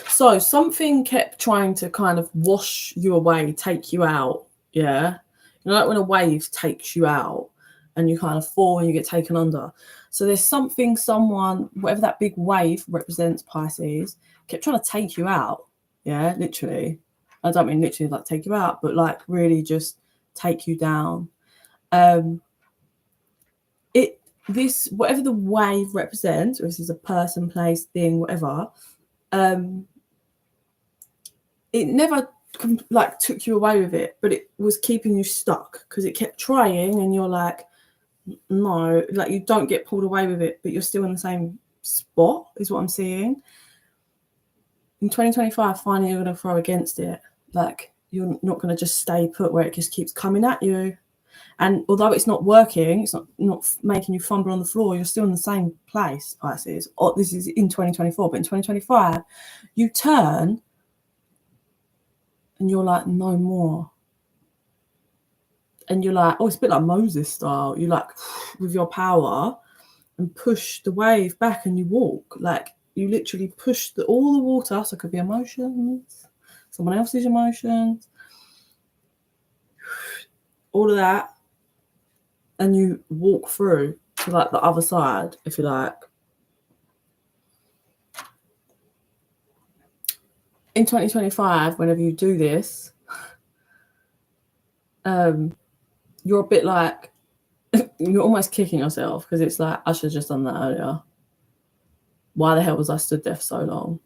So something kept trying to kind of wash you away, take you out. Yeah. You know, like when a wave takes you out and you kind of fall and you get taken under. So there's something, someone, whatever that big wave represents, Pisces, kept trying to take you out. Yeah, literally. I don't mean literally like take you out, but like really just take you down. This whatever the wave represents, or this is a person, place, thing, whatever, it never like took you away with it, but it was keeping you stuck because it kept trying, and you're like, no, like you don't get pulled away with it, but you're still in the same spot, is what I'm seeing. In 2025, finally you're going to throw against it. Like you're not going to just stay put where it just keeps coming at you. And although it's not working, it's not making you fumble on the floor, you're still in the same place, Pisces. Or this is in 2024, but in 2025, you turn and you're like, no more. And you're like, oh, it's a bit like Moses style. You like, with your power, and push the wave back and you walk. Like, you literally push all the water, so it could be emotions, someone else's emotions, all of that, and you walk through to like the other side, if you like. In 2025, whenever you do this, you're a bit like, you're almost kicking yourself because it's like, I should have just done that earlier. Why the hell was I stood there for so long?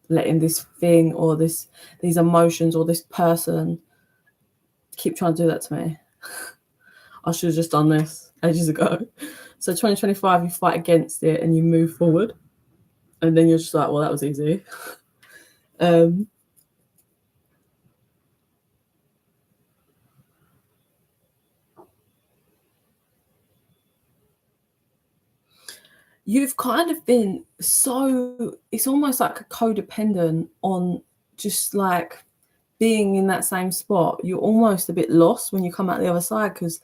Letting this thing or these emotions or this person keep trying to do that to me. I should have just done this ages ago. So 2025, you fight against it and you move forward. And then you're just like, well, that was easy. You've kind of been so, it's almost like a codependent on just like being in that same spot. You're almost a bit lost when you come out the other side, because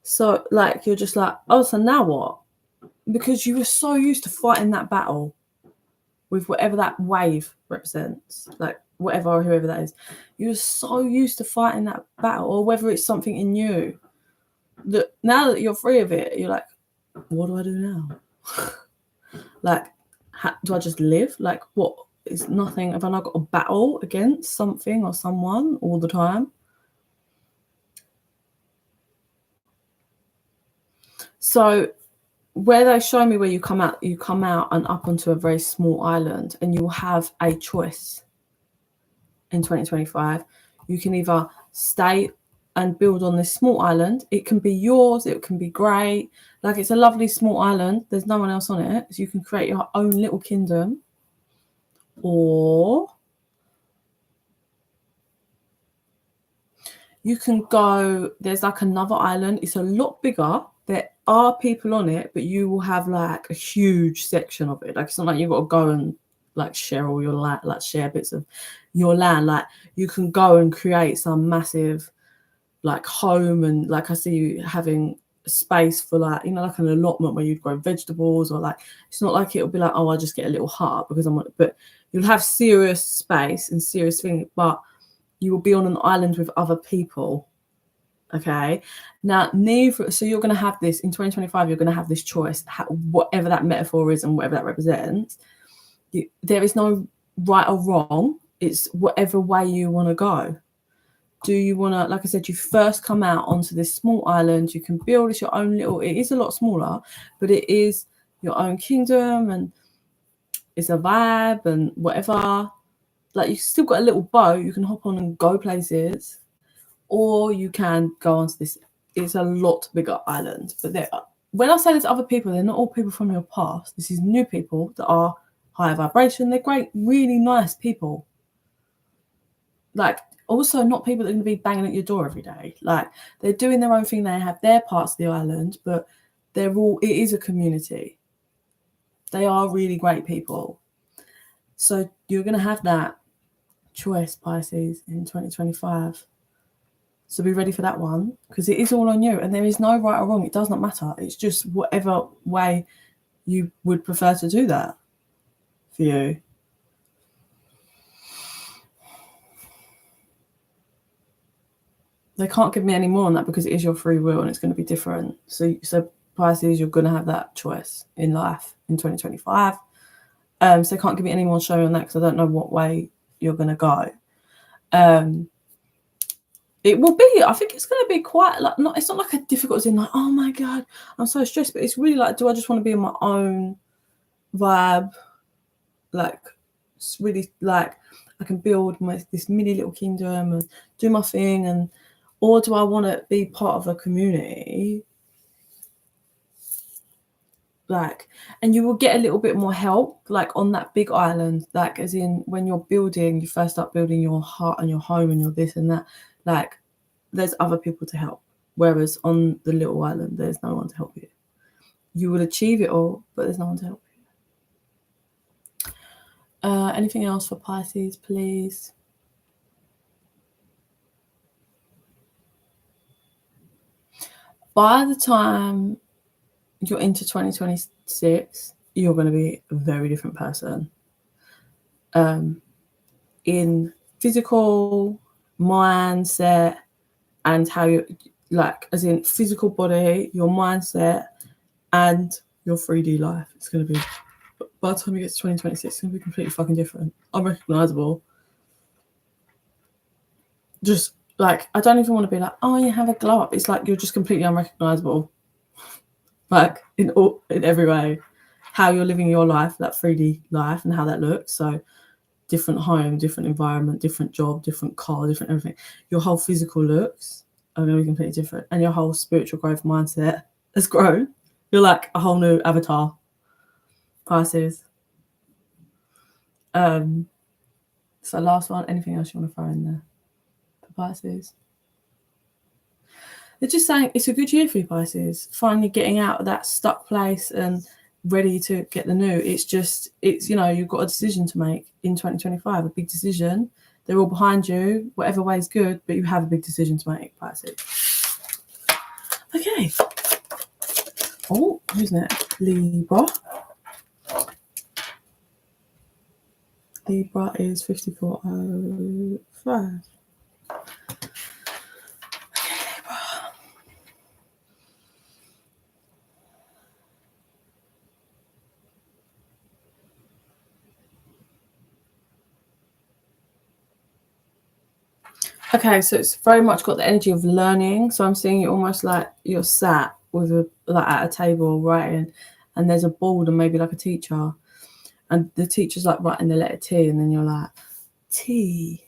so like you're just like, oh, so now what? Because you were so used to fighting that battle with whatever that wave represents, like whatever or whoever that is. You were so used to fighting that battle, or whether it's something in you, that now that you're free of it, you're like, what do I do now? Like, do I just live? Like, what is nothing? Have I not got a battle against something or someone all the time? So where they show me where you come out and up onto a very small island, and you will have a choice in 2025. You can either stay and build on this small island. It can be yours, it can be great, like it's a lovely small island, there's no one else on it, so you can create your own little kingdom. Or you can go, there's like another island. It's a lot bigger. There are people on it, but you will have like a huge section of it. Like, it's not like you've got to go and like share all your land, like share bits of your land. Like, you can go and create some massive like home, and like I see you having space for like, you know, like an allotment where you'd grow vegetables, or like, it's not like it'll be like, oh, I just get a little hut because I'm on it, but you'll have serious space and serious things, but you will be on an island with other people. Okay, now neither, so you're going to have this in 2025, you're going to have this choice, whatever that metaphor is and whatever that represents. There is no right or wrong. It's whatever way you want to go. Do you want to, like I said, you first come out onto this small island, you can build it your own little, it is a lot smaller, but it is your own kingdom, and it's a vibe and whatever. Like, you still got a little boat, you can hop on and go places, or you can go onto this, it's a lot bigger island. But when I say there's other people, they're not all people from your past. This is new people that are higher vibration. They're great, really nice people. Like, also not people that are going to be banging at your door every day. Like, they're doing their own thing. They have their parts of the island, but they're all, it is a community. They are really great people. So you're going to have that choice, Pisces, in 2025. So be ready for that one, because it is all on you, and there is no right or wrong. It does not matter. It's just whatever way you would prefer to do that for you. They can't give me any more on that because it is your free will and it's going to be different. So Pisces, you're going to have that choice in life in 2025. So they can't give me any more show on that because I don't know what way you're going to go. It will be, I think it's going to be quite like, not, it's not like a difficult thing like, oh my God, I'm so stressed, but it's really like, do I just want to be in my own vibe? Like, it's really like, I can build this mini little kingdom and do my thing, and or do I want to be part of a community? Like, and you will get a little bit more help, like on that big island, like as in when you're building, you first start building your heart and your home and your this and that, like there's other people to help. Whereas on the little island, there's no one to help you. You will achieve it all, but there's no one to help you. Anything else for Pisces, please? By the time you're into 2026, you're going to be a very different person. In physical, mindset, and how you, like, as in physical body, your mindset, and your 3D life. It's going to be, by the time you get to 2026, it's going to be completely fucking different. Unrecognizable. Just like, I don't even want to be like, oh, you have a glow up. It's like you're just completely unrecognizable. Like in every way, how you're living your life, that 3D life, and how that looks. So different home, different environment, different job, different car, different everything. Your whole physical looks are going to be completely different, and your whole spiritual growth mindset has grown. You're like a whole new avatar, Pisces. So last one, anything else you want to throw in there for Pisces? They're just saying it's a good year for you, Pisces. Finally getting out of that stuck place and ready to get the new. It's just, it's, you know, you've got a decision to make in 2025, a big decision. They're all behind you, whatever way is good, but you have a big decision to make, Pisces. Okay. Oh, who's next? Libra. Libra is 5405. Okay, so it's very much got the energy of learning. So I'm seeing it almost like you're sat with like at a table writing, and there's a board and maybe like a teacher, and the teacher's like writing the letter T, and then you're like, T.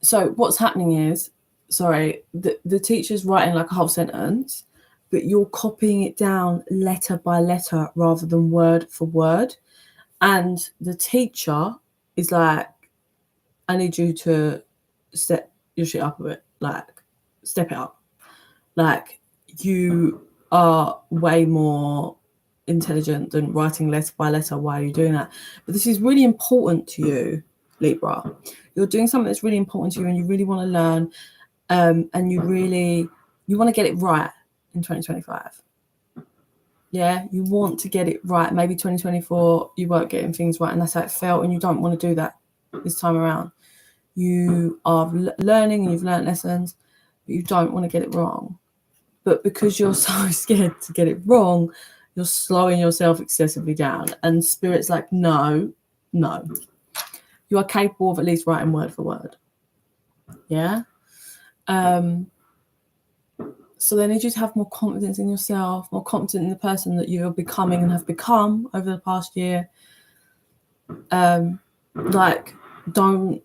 So what's happening is, sorry, the teacher's writing like a whole sentence, but you're copying it down letter by letter rather than word for word. And the teacher is like, I need you to set your shit up a bit. like, step it up. Like, you are way more intelligent than writing letter by letter. Why are you doing that? But this is really important to you, Libra. You're doing something that's really important to you, and you really want to learn, and you want to get it right in 2025. Yeah, you want to get it right. Maybe 2024 you weren't getting things right, and that's how it felt, and you don't want to do that this time around. You are learning, and you've learned lessons, but you don't want to get it wrong. But because you're so scared to get it wrong, you're slowing yourself excessively down. And Spirit's like, no. You are capable of at least writing word for word. Yeah? So they need you to have more confidence in yourself, more confidence in the person that you're becoming and have become over the past year. Like, don't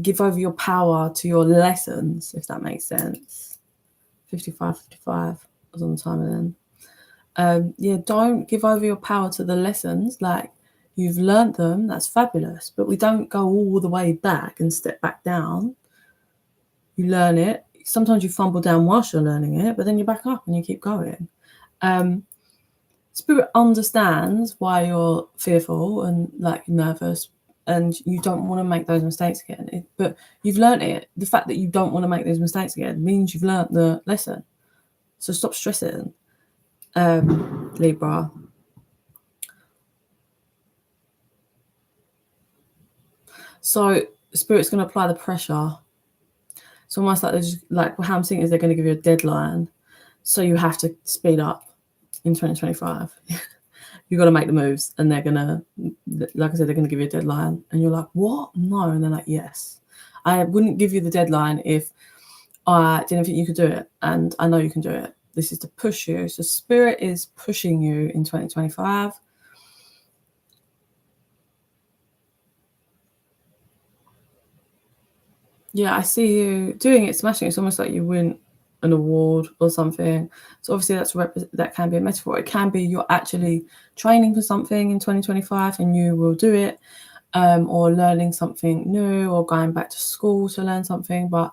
give over your power to your lessons, if that makes sense. 55 was on the timer then. Yeah, don't give over your power to the lessons. Like, you've learned them, that's fabulous, but we don't go all the way back and step back down. You learn it. Sometimes you fumble down whilst you're learning it, but then you back up and you keep going. Spirit understands why you're fearful and like nervous, and you don't want to make those mistakes again. But you've learned it. The fact that you don't want to make those mistakes again means you've learned the lesson. So stop stressing, Libra. So Spirit's going to apply the pressure. It's almost like how I'm seeing is they're going to give you a deadline, so you have to speed up in 2025. You've got to make the moves, and they're going to, like I said, they're going to give you a deadline, and you're like, what? No. And they're like, yes. I wouldn't give you the deadline if I didn't think you could do it, and I know you can do it. This is to push you. So Spirit is pushing you in 2025. Yeah, I see you doing it, smashing. It's almost like you win an award or something. So obviously that can be a metaphor. It can be you're actually training for something in 2025 and you will do it, or learning something new, or going back to school to learn something. But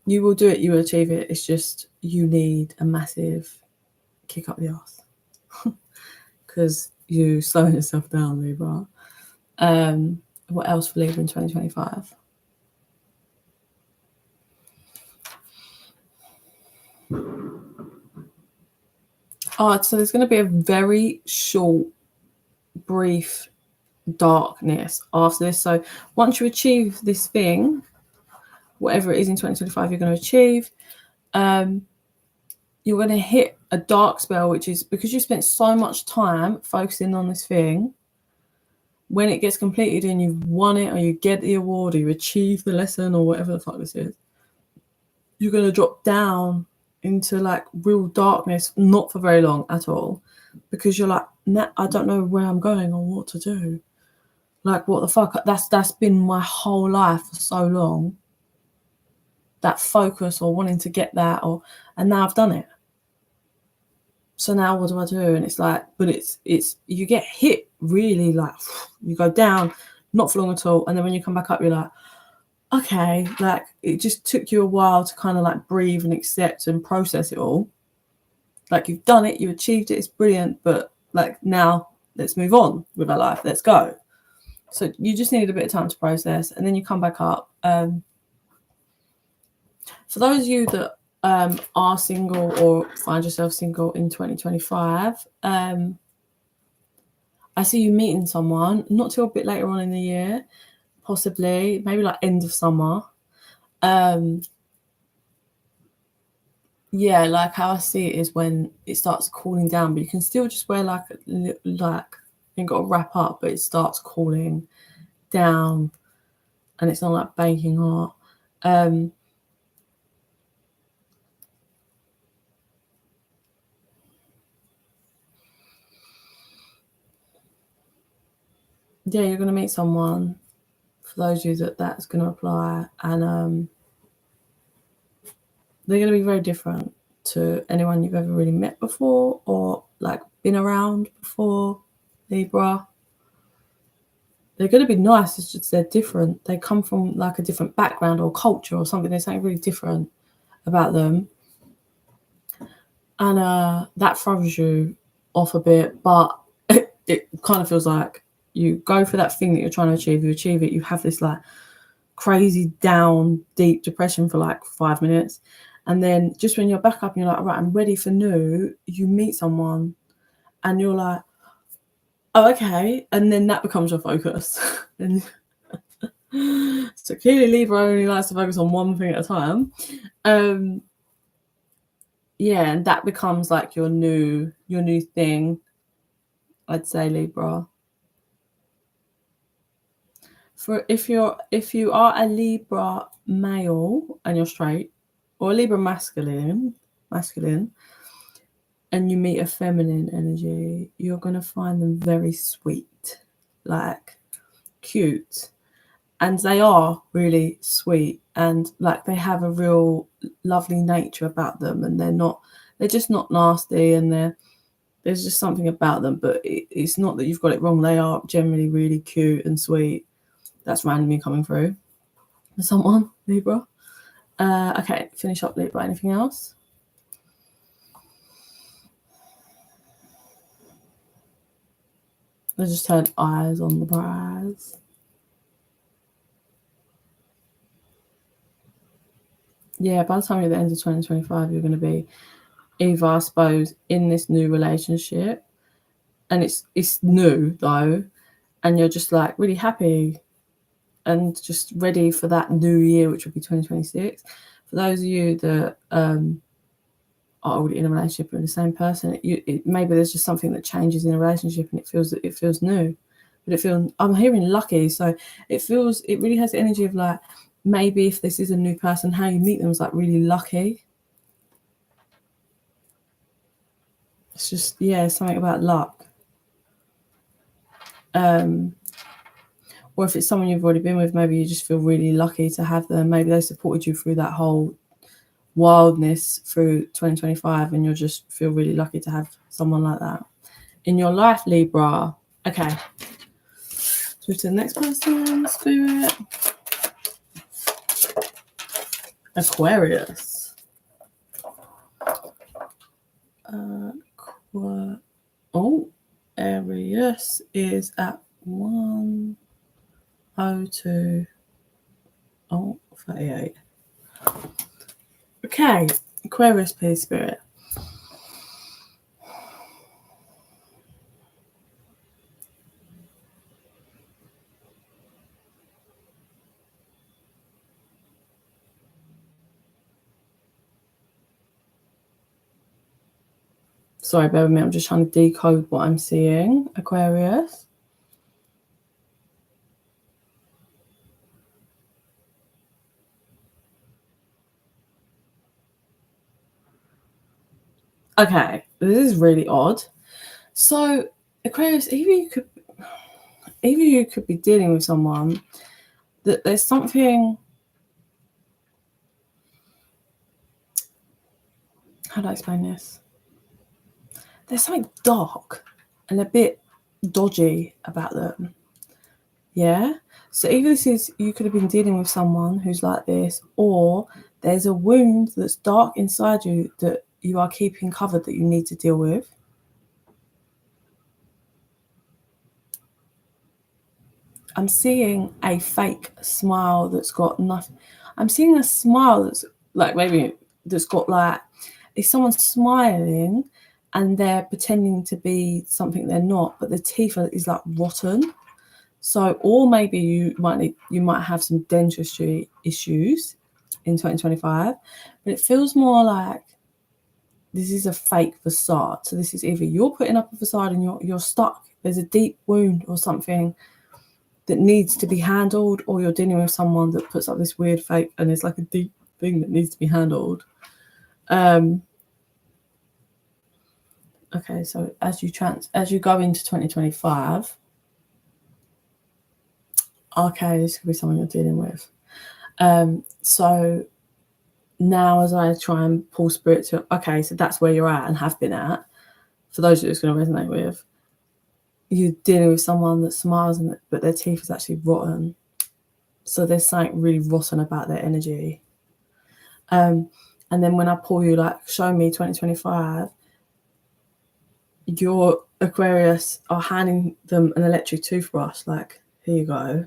you will do it. You will achieve it. It's just you need a massive kick up the arse because you slowing yourself down, Libra. What else for Libra in 2025? Oh, so there's going to be a very short, brief darkness after this. So once you achieve this thing, whatever it is in 2025 you're going to achieve, you're going to hit a dark spell, which is because you spent so much time focusing on this thing. When it gets completed and you've won it, or you get the award, or you achieve the lesson, or whatever the fuck this is, you're going to drop down into like real darkness, not for very long at all, because you're like, nah, I don't know where I'm going or what to do. Like, what the fuck? That's been my whole life for so long. That focus or wanting to get that, and now I've done it. So now what do I do? And it's like, but it's you get hit really, like you go down, not for long at all, and then when you come back up, you're like, okay, like it just took you a while to kind of like breathe and accept and process it all. Like, you've done it, you achieved it, it's brilliant, but like now let's move on with our life, let's go. So you just need a bit of time to process, and then you come back up. For those of you that are single or find yourself single in 2025, I see you meeting someone not till a bit later on in the year, possibly maybe like end of summer. Yeah, like how I see it is when it starts cooling down, but you can still just wear like you ain't got to wrap up, but it starts cooling down and it's not like baking hot. Yeah, you're going to meet someone, for those of you that's going to apply, and they're going to be very different to anyone you've ever really met before or like been around before, Libra. They're going to be nice. It's just they're different. They come from like a different background or culture or something. There's something really different about them. And that throws you off a bit, but it kind of feels like you go for that thing that you're trying to achieve, you achieve it, you have this like crazy down, deep depression for like 5 minutes. And then just when you're back up and you're like, right, I'm ready for new, you meet someone and you're like, oh, okay. And then that becomes your focus. And so clearly Libra only likes to focus on one thing at a time. Yeah, and that becomes like your new thing, I'd say, Libra. For if you are a Libra male and you're straight, or a Libra masculine, and you meet a feminine energy, you're gonna find them very sweet, like cute, and they are really sweet, and like they have a real lovely nature about them, and they're just not nasty, and there's just something about them. But it's not that you've got it wrong. They are generally really cute and sweet. That's randomly coming through for someone, Libra. Okay, finish up Libra. Anything else? I just heard eyes on the prize. Yeah, by the time you're at the end of 2025, you're going to be either, I suppose, in this new relationship, and it's new though, and you're just like really happy and just ready for that new year, which would be 2026. For those of you that are already in a relationship with the same person, maybe there's just something that changes in a relationship and it feels new. But I'm hearing lucky, so it really has the energy of like, maybe if this is a new person, how you meet them is like really lucky. It's just, yeah, something about luck. Or if it's someone you've already been with, maybe you just feel really lucky to have them. Maybe they supported you through that whole wildness through 2025 and you'll just feel really lucky to have someone like that in your life, Libra. Okay. So to the next person, Spirit. Aquarius. Aries is at 102. 38. Okay, Aquarius, please, Spirit. Sorry, bear with me. I'm just trying to decode what I'm seeing. Aquarius. Okay, this is really odd. So, Aquarius, either you could be dealing with someone that there's something. How do I explain this? There's something dark and a bit dodgy about them. Yeah. So either you could have been dealing with someone who's like this, or there's a wound that's dark inside you that you are keeping covered that you need to deal with. I'm seeing a fake smile that's got nothing. I'm seeing a smile that's like that's got like, if someone's smiling and they're pretending to be something they're not, but the teeth is like rotten. So, or maybe you might have some dentistry issues in 2025, but it feels more like this is a fake facade. So this is either you're putting up a facade and you're stuck. There's a deep wound or something that needs to be handled, or you're dealing with someone that puts up this weird fake and it's like a deep thing that needs to be handled. Okay, so as you go into 2025, okay, this could be someone you're dealing with. So now as I try and pull spirit to, okay, so that's where you're at and have been at. For those of you it's going to resonate with, you're dealing with someone that smiles but their teeth is actually rotten. So there's something really rotten about their energy. And then when I pull you, like, show me 2025, your Aquarius are handing them an electric toothbrush, like, here you go.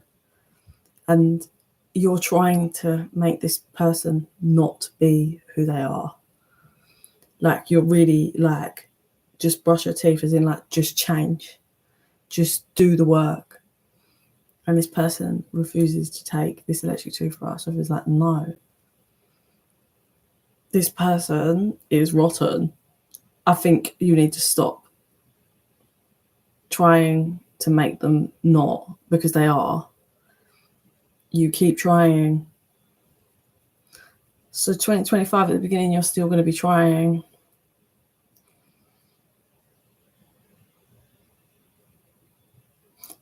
And you're trying to make this person not be who they are. Like, you're really like, just brush your teeth, as in like, just change, just do the work. And this person refuses to take this electric toothbrush. So it's like, no, this person is rotten. I think you need to stop trying to make them not, because they are. You keep trying. So 2025 at the beginning, you're still going to be trying.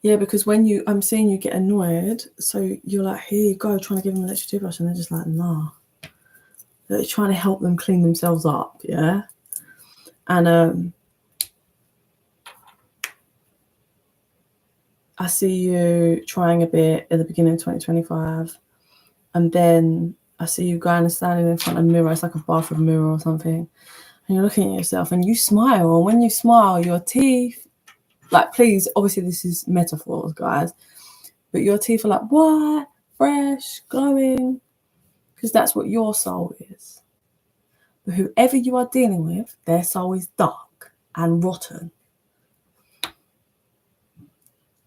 Yeah, because when I'm seeing you get annoyed, so you're like, here you go, trying to give them an electric toothbrush, and they're just like, nah. They're trying to help them clean themselves up, yeah? And I see you trying a bit at the beginning of 2025, and then I see you going and standing in front of a mirror. It's like a bathroom mirror or something, and you're looking at yourself, and you smile, and when you smile, your teeth, like, please, obviously this is metaphors, guys, but your teeth are like, what? Fresh, glowing, because that's what your soul is. But whoever you are dealing with, their soul is dark and rotten.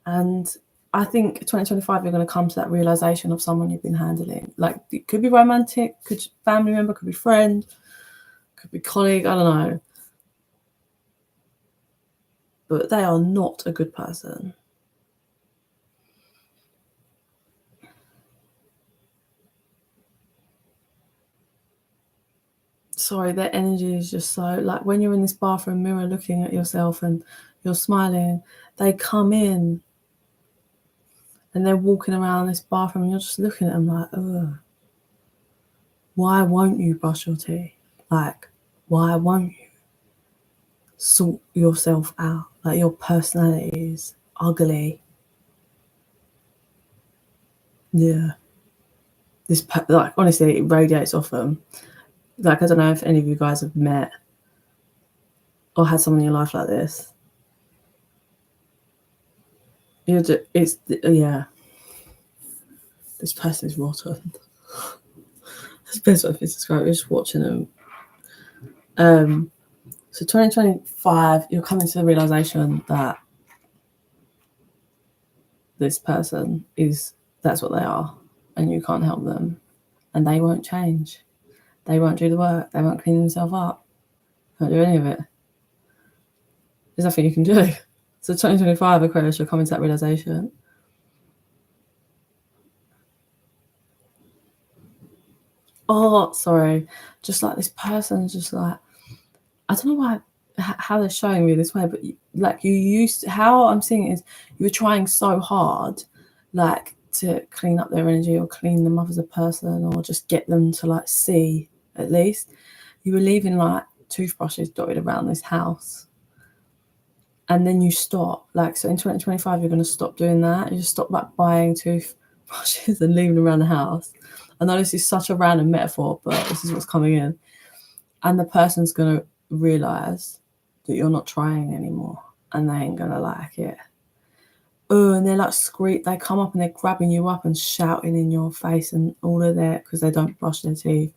And I think 2025, you're going to come to that realization of someone you've been handling. Like, it could be romantic, could be family member, could be friend, could be colleague, I don't know. But they are not a good person. Sorry, their energy is just so, like, when you're in this bathroom mirror looking at yourself and you're smiling, they come in and they're walking around this bathroom and you're just looking at them like, ugh. Why won't you brush your teeth? Like, why won't you sort yourself out? Like, your personality is ugly. Yeah. Like, honestly, it radiates off them. Like, I don't know if any of you guys have met or had someone in your life like this. Yeah. This person is rotten. That's the best way to describe it. You're just watching them. So 2025, you're coming to the realization that this person that's what they are, and you can't help them, and they won't change. They won't do the work. They won't clean themselves up. Won't do any of it. There's nothing you can do. So 2025, Aquarius, you're coming to that realization. Oh, sorry. Just like, this person's just like, I don't know how they're showing me this way, but like, how I'm seeing it is, you were trying so hard, like, to clean up their energy or clean them up as a person, or just get them to, like, see, at least. You were leaving, like, toothbrushes dotted around this house. And then you stop. Like, so in 2025, you're going to stop doing that. You just stop, like, buying toothbrushes and leaving them around the house. I know this is such a random metaphor, but this is what's coming in. And the person's going to realize that you're not trying anymore, and they ain't going to like it. Oh, and they're like, they come up and they're grabbing you up and shouting in your face and all of that, because they don't brush their teeth.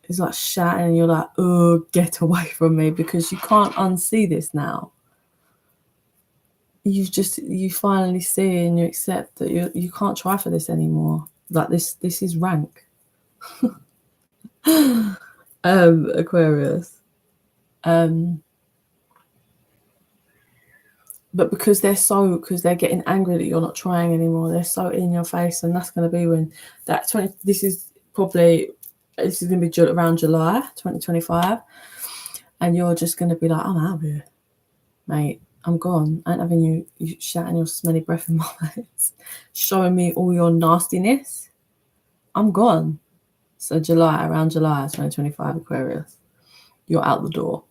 It's like shouting, and you're like, oh, get away from me, because you can't unsee this now. You finally see and you accept that you can't try for this anymore. Like, this is rank. Aquarius. But because they're getting angry that you're not trying anymore, they're so in your face, and that's going to be when this is going to be around July 2025, and you're just going to be like, I'm out of here, mate. I'm gone. I ain't having you shouting your smelly breath in my face, showing me all your nastiness. I'm gone. So around July 2025, Aquarius, you're out the door.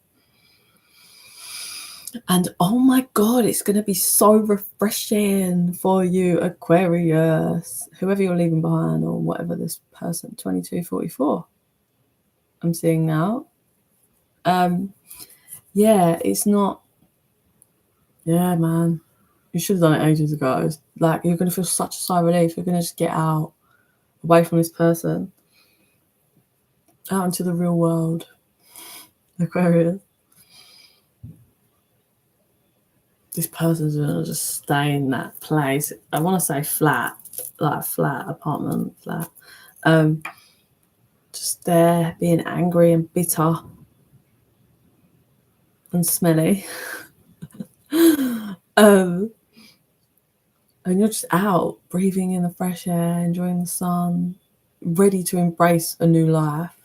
And oh my God, it's going to be so refreshing for you, Aquarius, whoever you're leaving behind or whatever this person, 2244, I'm seeing now. Yeah, it's not, yeah, man. You should have done it ages ago. It's like, you're going to feel such a sigh of relief. You're going to just get out, away from this person, out into the real world, Aquarius. This person's going to just stay in that place. I want to say flat, like flat, apartment, flat. Just there, being angry and bitter and smelly. And you're just out, breathing in the fresh air, enjoying the sun, ready to embrace a new life.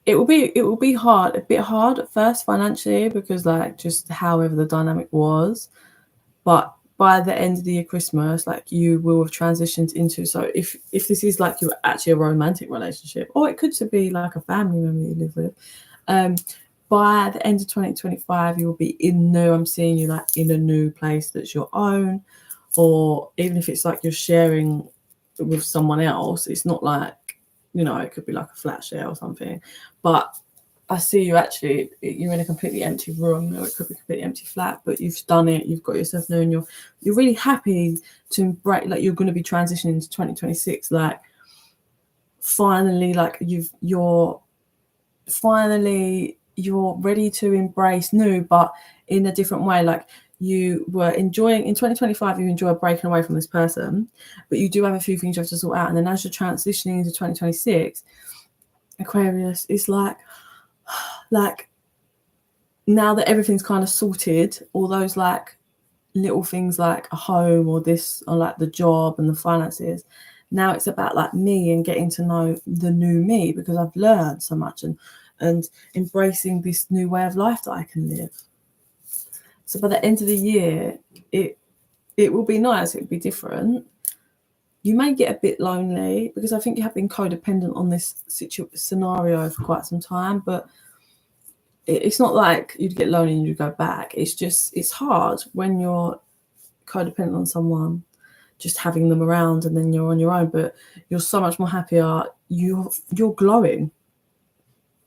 It will be hard, a bit hard at first financially, because like just however the dynamic was, but by the end of the year, Christmas, like you will have transitioned into, so if this is like you're actually a romantic relationship, or it could be like a family member you live with, by the end of 2025 you will be I'm seeing you like in a new place that's your own, or even if it's like you're sharing with someone else, it's not like, you know, it could be like a flat share or something, but I see you actually, you're in a completely empty room, or it could be a completely empty flat, but you've done it, you've got yourself new, and you're really happy to embrace, like you're going to be transitioning into 2026, like finally, like you're ready to embrace new, but in a different way. Like you were enjoying in 2025, you enjoy breaking away from this person, but you do have a few things you have to sort out, and then as you're transitioning into 2026, Aquarius, is like now that everything's kind of sorted, all those like little things like a home or this, or like the job and the finances, now it's about like me and getting to know the new me, because I've learned so much, and embracing this new way of life that I can live. So by the end of the year, it will be nice, it'll be different. You may get a bit lonely, because I think you have been codependent on this scenario for quite some time, but it's not like you'd get lonely and you go back. It's just, it's hard when you're codependent on someone, just having them around, and then you're on your own, but you're so much more happier. You're glowing,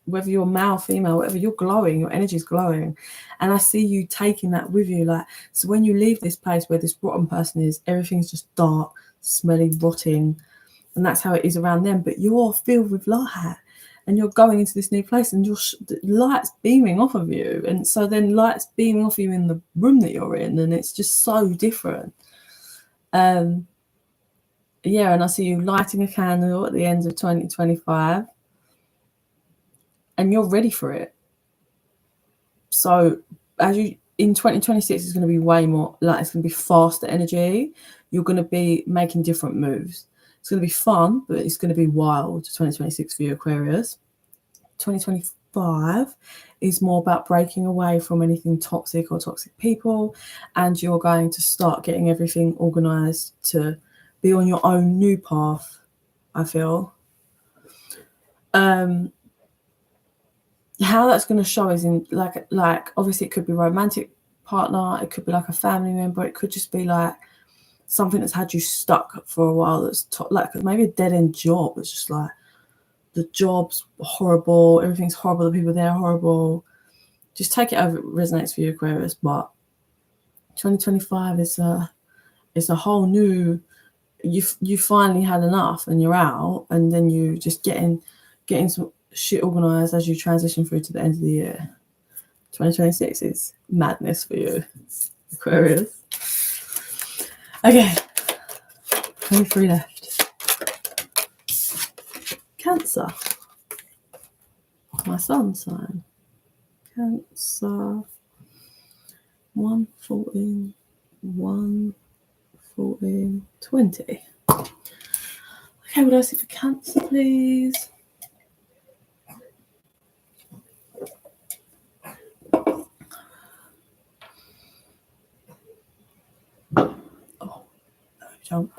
whether you're male, female, whatever, you're glowing, your energy is glowing. And I see you taking that with you. Like, so when you leave this place where this rotten person is, everything's just dark, smelly, rotting, and that's how it is around them, but you're filled with light, and you're going into this new place, and your light's beaming off of you, and so then light's beaming off you in the room that you're in, and it's just so different. Yeah, and I see you lighting a candle at the end of 2025, and you're ready for it. So as you in 2026, it's going to be way more like, it's going to be faster energy. You're going to be making different moves. It's going to be fun, but it's going to be wild. 2026 for you, Aquarius. 2025 is more about breaking away from anything toxic or toxic people, and you're going to start getting everything organized to be on your own new path, I feel. How that's going to show is in like obviously it could be a romantic partner, it could be like a family member, it could just be like something that's had you stuck for a while, that's like maybe a dead-end job. It's just like the job's horrible, everything's horrible, the people there are horrible. Just take it over, it resonates for you, Aquarius. But 2025 is a whole new, you finally had enough and you're out, and then you just getting some shit organized as you transition through to the end of the year. 2026 is madness for you, Aquarius. Okay, 23 left. Cancer, my sun sign. Cancer, 114, 114, 20. Okay, what do I see for Cancer, please? Oh, no, jump.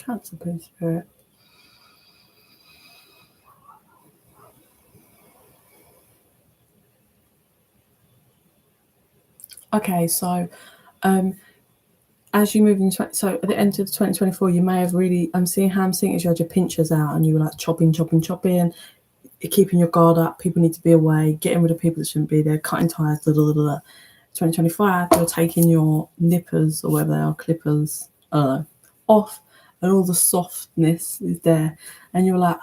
Cancer, please, Spirit. Okay, so as you move into, so at the end of 2024, you may have really, I'm seeing as you had your pinchers out and you were like chopping, keeping your guard up. People need to be away, getting rid of people that shouldn't be there, cutting ties, 2025, you're taking your nippers or whatever they are, clippers, off, and all the softness is there, and you're like,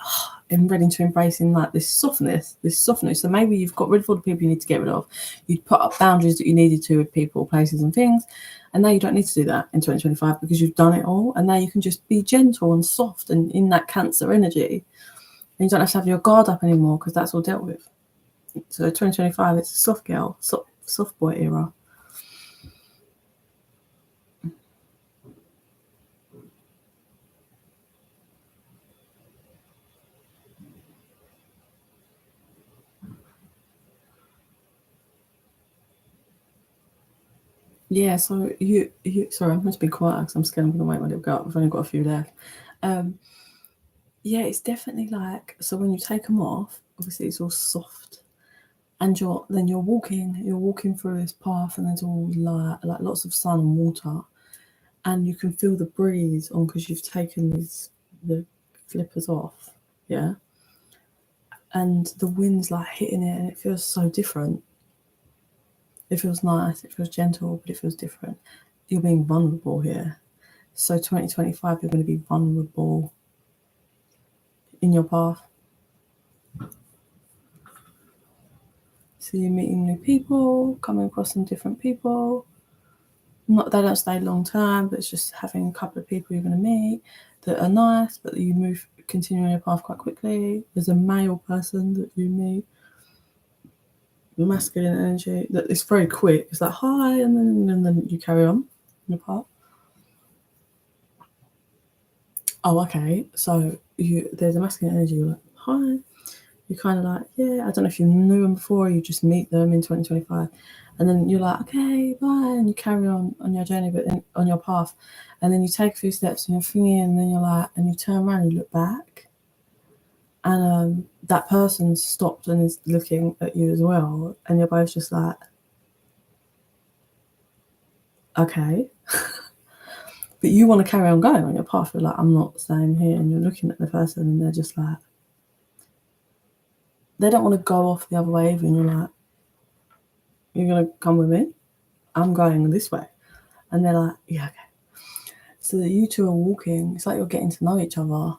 I'm ready to embracing like this softness. So maybe you've got rid of all the people you need to get rid of. You put up boundaries that you needed to with people, places, and things, and now you don't need to do that in 2025 because you've done it all, and now you can just be gentle and soft and in that Cancer energy, and you don't have to have your guard up anymore because that's all dealt with. So 2025, it's a soft girl, soft boy era. Yeah, so you sorry, I'm meant to be quiet because I'm scared I'm going to wake my little girl up. I've only got a few left. Yeah, it's definitely like, so when you take them off, obviously it's all soft, and you're walking through this path, and there's all like lots of sun and water, and you can feel the breeze on because you've taken the flippers off, yeah, and the wind's like hitting it, and it feels so different. It feels nice, it feels gentle, but it feels different. You're being vulnerable here. So 2025, you're going to be vulnerable in your path. So you're meeting new people, coming across some different people. Not they don't stay long term, but it's just having a couple of people you're going to meet that are nice, but you continue on your path quite quickly. There's a male person that you meet, masculine energy, that it's very quick. It's like hi, and then you carry on in your path. Oh, okay. So there's a masculine energy. You're like hi. You're kind of like, yeah, I don't know if you knew them before, or you just meet them in 2025, and then you're like, okay, bye, and you carry on your journey, but on your path, and then you take a few steps and you're thinking, and then you're like, and you turn around and you look back, and that person's stopped and is looking at you as well, and you're both just like, okay. But you want to carry on going on your path. You're like, I'm not staying here, and you're looking at the person, and they're just like, they don't want to go off the other way, and you're like, you're going to come with me? I'm going this way. And they're like, yeah, okay. So you two are walking. It's like you're getting to know each other.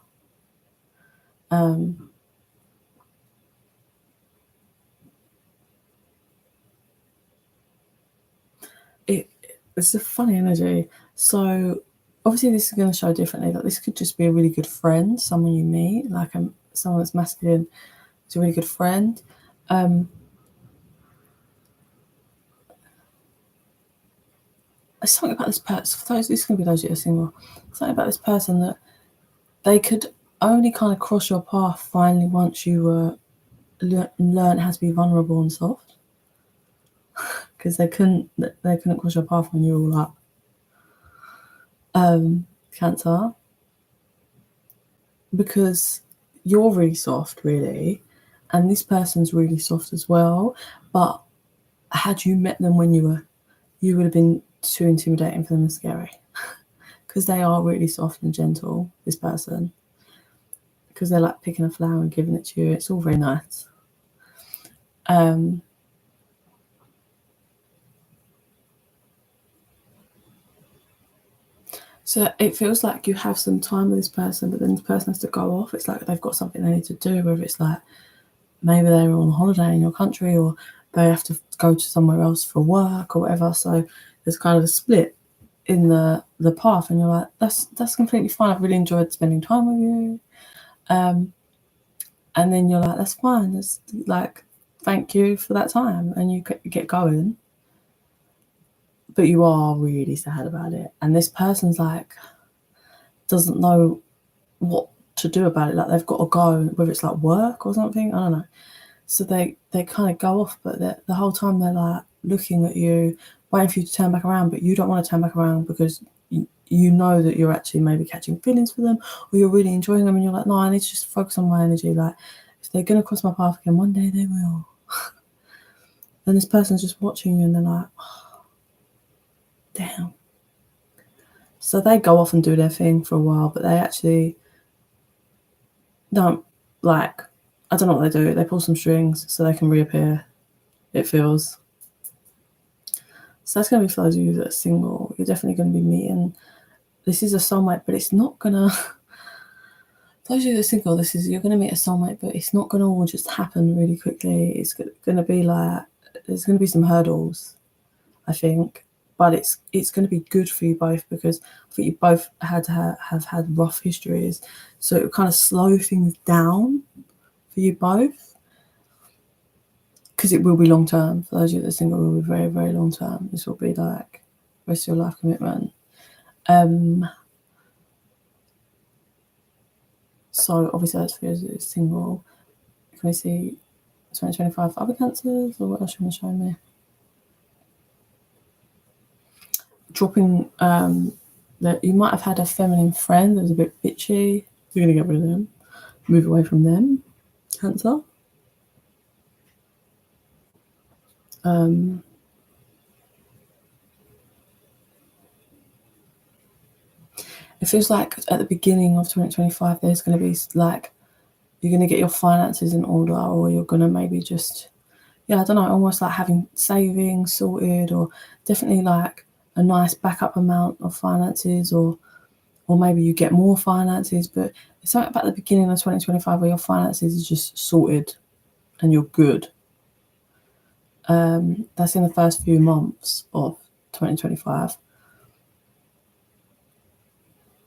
It's a funny energy. So obviously this is going to show differently. Like this could just be a really good friend, someone you meet, like someone that's masculine. It's a really good friend. Something about this person. This is going to be those that are single. Something about this person that they could only kind of cross your path finally once you learn how to be vulnerable and soft. Because they couldn't cross your path when you were all up. Cancer. Because you're really soft, really, and this person's really soft as well. But had you met them when you would have been too intimidating for them and scary. Because they are really soft and gentle, this person. Because they're like picking a flower and giving it to you. It's all very nice. So it feels like you have some time with this person, but then this person has to go off. It's like they've got something they need to do, whether it's like maybe they're on holiday in your country, or they have to go to somewhere else for work or whatever. So there's kind of a split in the path, and you're like, that's completely fine. I've really enjoyed spending time with you. And then you're like, that's fine. It's like, thank you for that time, and you get going. But you are really sad about it, and this person's like doesn't know what to do about it. Like they've got to go, whether it's like work or something, I don't know. So they kind of go off, but the whole time they're like looking at you, waiting for you to turn back around, but you don't want to turn back around because you know that you're actually maybe catching feelings for them, or you're really enjoying them and you're like, no, I need to just focus on my energy. Like, if they're going to cross my path again, one day they will. And this person's just watching you and they're like, oh, damn. So they go off and do their thing for a while, but they actually don't, like, I don't know what they do. They pull some strings so they can reappear, it feels. So that's going to be for those of you that are single. You're definitely going to be meeting. This is a soulmate, but it's not going to... Those of you that are single, you're going to meet a soulmate, but it's not going to all just happen really quickly. It's going to be like... There's going to be some hurdles, I think. But it's going to be good for you both, because I think you both have had rough histories. So it will kind of slow things down for you both. Because it will be long term. For those of you that are single, it will be very, very long term. This will be like rest of your life commitment. So obviously that's for those that are single. Can we see 2025 other cancers, or what else you want to show me? Dropping that you might have had a feminine friend that was a bit bitchy. You're going to get rid of them. Move away from them. Cancer. It feels like at the beginning of 2025 there's going to be like, you're going to get your finances in order, or you're going to maybe just, I don't know, almost like having savings sorted, or definitely like a nice backup amount of finances, or maybe you get more finances. But it's something about the beginning of 2025 where your finances is just sorted and you're good. That's in the first few months of 2025.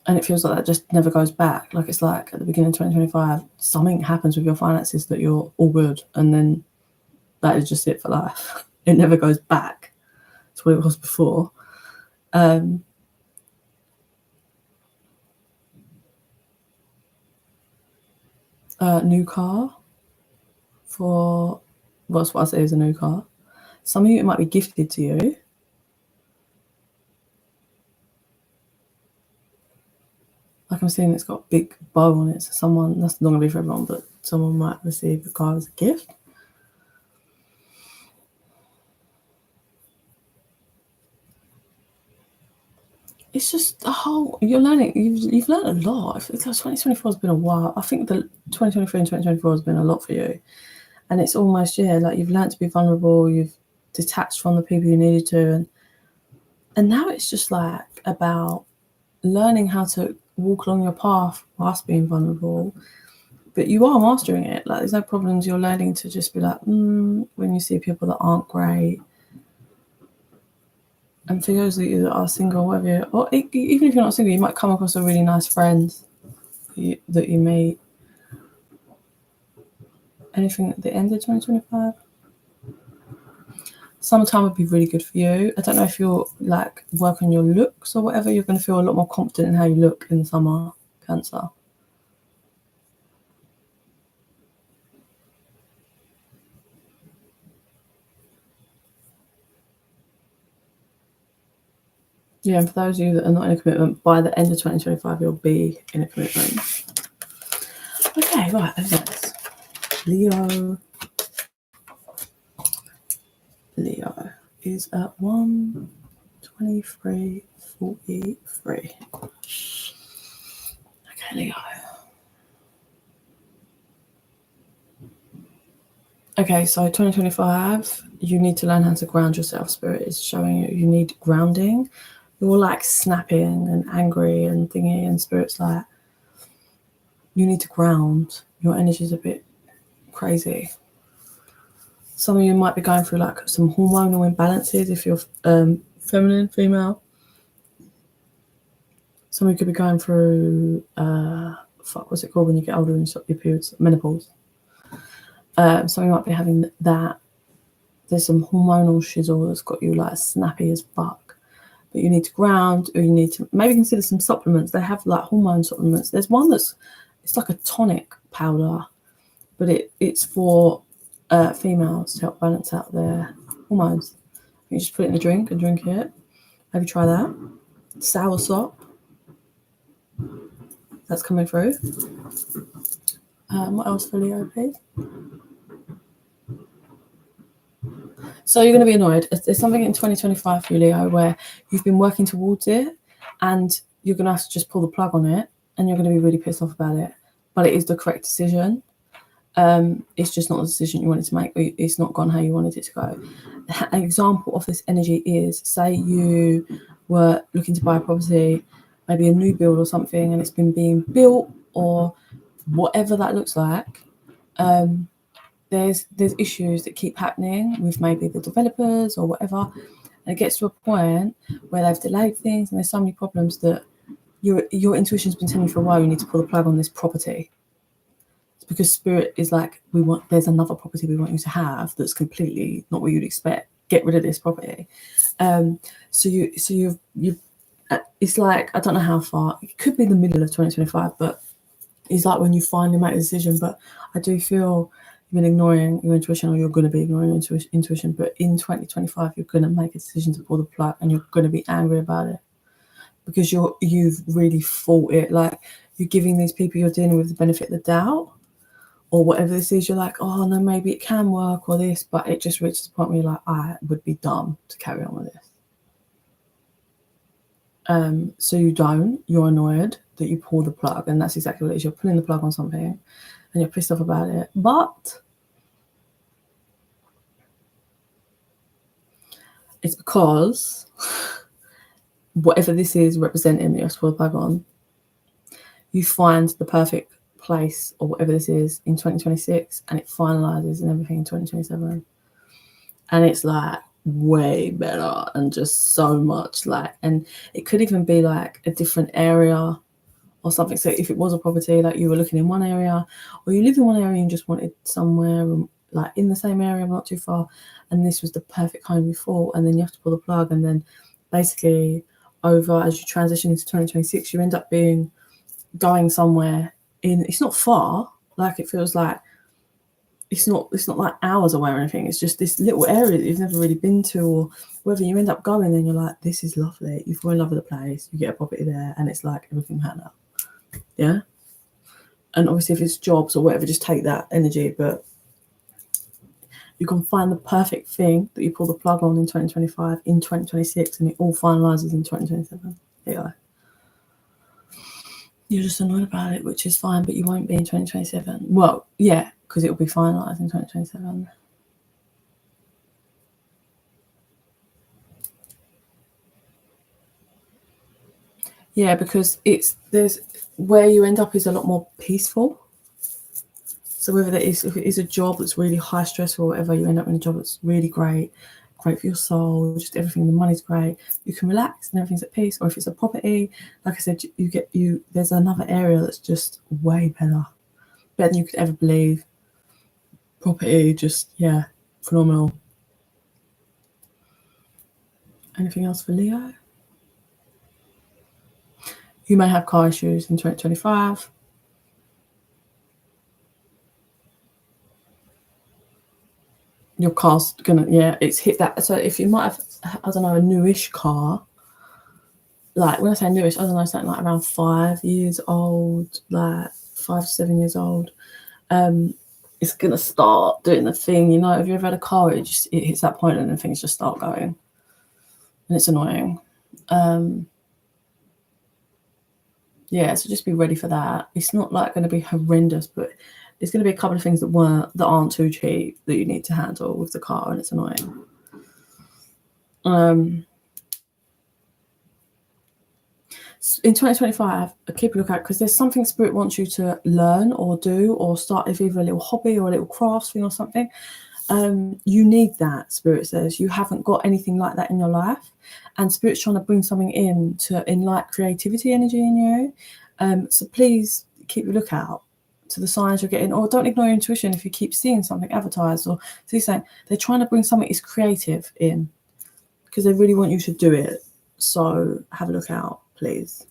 And it feels like that just never goes back. Like, it's like at the beginning of 2025, something happens with your finances that you're all good, and then that is just it for life. It never goes back to what it was before. New car for, well, that's what I say is a new car. Some of you, it might be gifted to you. Like, I'm seeing it's got a big bow on it. So someone, that's not going to be for everyone, but someone might receive the car as a gift. It's just the whole, you're learning, you've learned a lot. It's like 2024 has been a while. I think the 2023 and 2024 has been a lot for you. And it's almost, like you've learned to be vulnerable, you've detached from the people you needed to. And now it's just like about learning how to walk along your path whilst being vulnerable. But you are mastering it. Like, there's no problems. You're learning to just be like, when you see people that aren't great. And for those of you that are single, whether or even if you're not single, you might come across a really nice friend that you meet. Anything at the end of 2025? Summertime would be really good for you. I don't know if you're like work on your looks or whatever. You're going to feel a lot more confident in how you look in the summer, Cancer. Yeah, and for those of you that are not in a commitment, by the end of 2025, you'll be in a commitment. Okay, right, next. Leo. Leo is at 123.43. Okay, Leo. Okay, so 2025, you need to learn how to ground yourself. Spirit is showing you need grounding. You're like snapping and angry and thingy, and Spirit's like, you need to ground. Your energy's a bit crazy. Some of you might be going through like some hormonal imbalances if you're feminine, female. Some of you could be going through, what's it called when you get older and you stop your periods? Menopause. Some of you might be having that. There's some hormonal shizzle that's got you like snappy as fuck. But you need to ground, or you need to maybe consider some supplements. They have like hormone supplements. There's one it's like a tonic powder, but it's for females to help balance out their hormones. You just put it in a drink and drink it. Maybe try that. Soursop. that's coming through. What else for Leo, please? So you're going to be annoyed. There's something in 2025 for you, Leo, where you've been working towards it and you're going to have to just pull the plug on it and you're going to be really pissed off about it. But it is the correct decision. It's just not the decision you wanted to make. It's not gone how you wanted it to go. An example of this energy is, say you were looking to buy a property, maybe a new build or something, and it's been being built or whatever that looks like. There's issues that keep happening with maybe the developers or whatever. And it gets to a point where they've delayed things and there's so many problems that your intuition's been telling you for a while you need to pull the plug on this property. It's because Spirit is like, there's another property we want you to have that's completely not what you'd expect. Get rid of this property. So you've it's like, I don't know how far, it could be the middle of 2025, but it's like when you finally make a decision. But I do feel you've been ignoring your intuition, or you're going to be ignoring your intuition, but in 2025 you're going to make a decision to pull the plug and you're going to be angry about it because you've really fought it. Like, you're giving these people you're dealing with the benefit of the doubt or whatever this is. You're like, oh no, maybe it can work or this, but it just reaches a point where you're like, I would be dumb to carry on with this. So you're annoyed that you pull the plug, and that's exactly what it is. You're pulling the plug on something and you're pissed off about it, but it's because whatever this is representing that you have to pull the plug on, you find the perfect place or whatever this is in 2026, and it finalizes and everything in 2027, and it's like way better and just so much like, and it could even be like a different area or something. So if it was a property, like you were looking in one area, or you live in one area and just wanted somewhere like in the same area, not too far, and this was the perfect home you thought, and then you have to pull the plug, and then basically over as you transition into 2026, you end up going somewhere it's not far, like it feels like it's not like hours away or anything. It's just this little area that you've never really been to, or whether you end up going and you're like, this is lovely. You fall in love with the place, you get a property there, and it's like everything panned out. Yeah. And obviously if it's jobs or whatever, just take that energy, but you can find the perfect thing that you pull the plug on in 2025, in 2026, and it all finalizes in 2027. There you go. You're just annoyed about it, which is fine, but you won't be in 2027. Well, yeah, because it will be finalized in 2027. Yeah, because there's where you end up is a lot more peaceful. So whether if it is a job that's really high stress or whatever, you end up in a job that's really great for your soul, just everything, the money's great, you can relax and everything's at peace. Or if it's a property, like I said, there's another area that's just way better than you could ever believe. Property, just, yeah, phenomenal. Anything else for Leo? You may have car issues in 2025. Your car's gonna, it's hit that. So if you might have, I don't know, a newish car, like when I say newish, I don't know, something like around 5 years old, like 5 to 7 years old, it's gonna start doing the thing. You know, if you ever had a car, it hits that point and then things just start going, and it's annoying. Yeah, so just be ready for that. It's not like going to be horrendous, but there's going to be a couple of things that aren't too cheap that you need to handle with the car, and it's annoying. In 2025, keep a lookout, because there's something Spirit wants you to learn or do or start with, either a little hobby or a little crafts thing or something. You need that, Spirit says. You haven't got anything like that in your life, and Spirit's trying to bring something in to enlight creativity energy in you. So please keep a lookout to the signs you're getting, or don't ignore your intuition if you keep seeing something advertised or see something. They're trying to bring something is creative in, because they really want you to do it. So have a look out, please.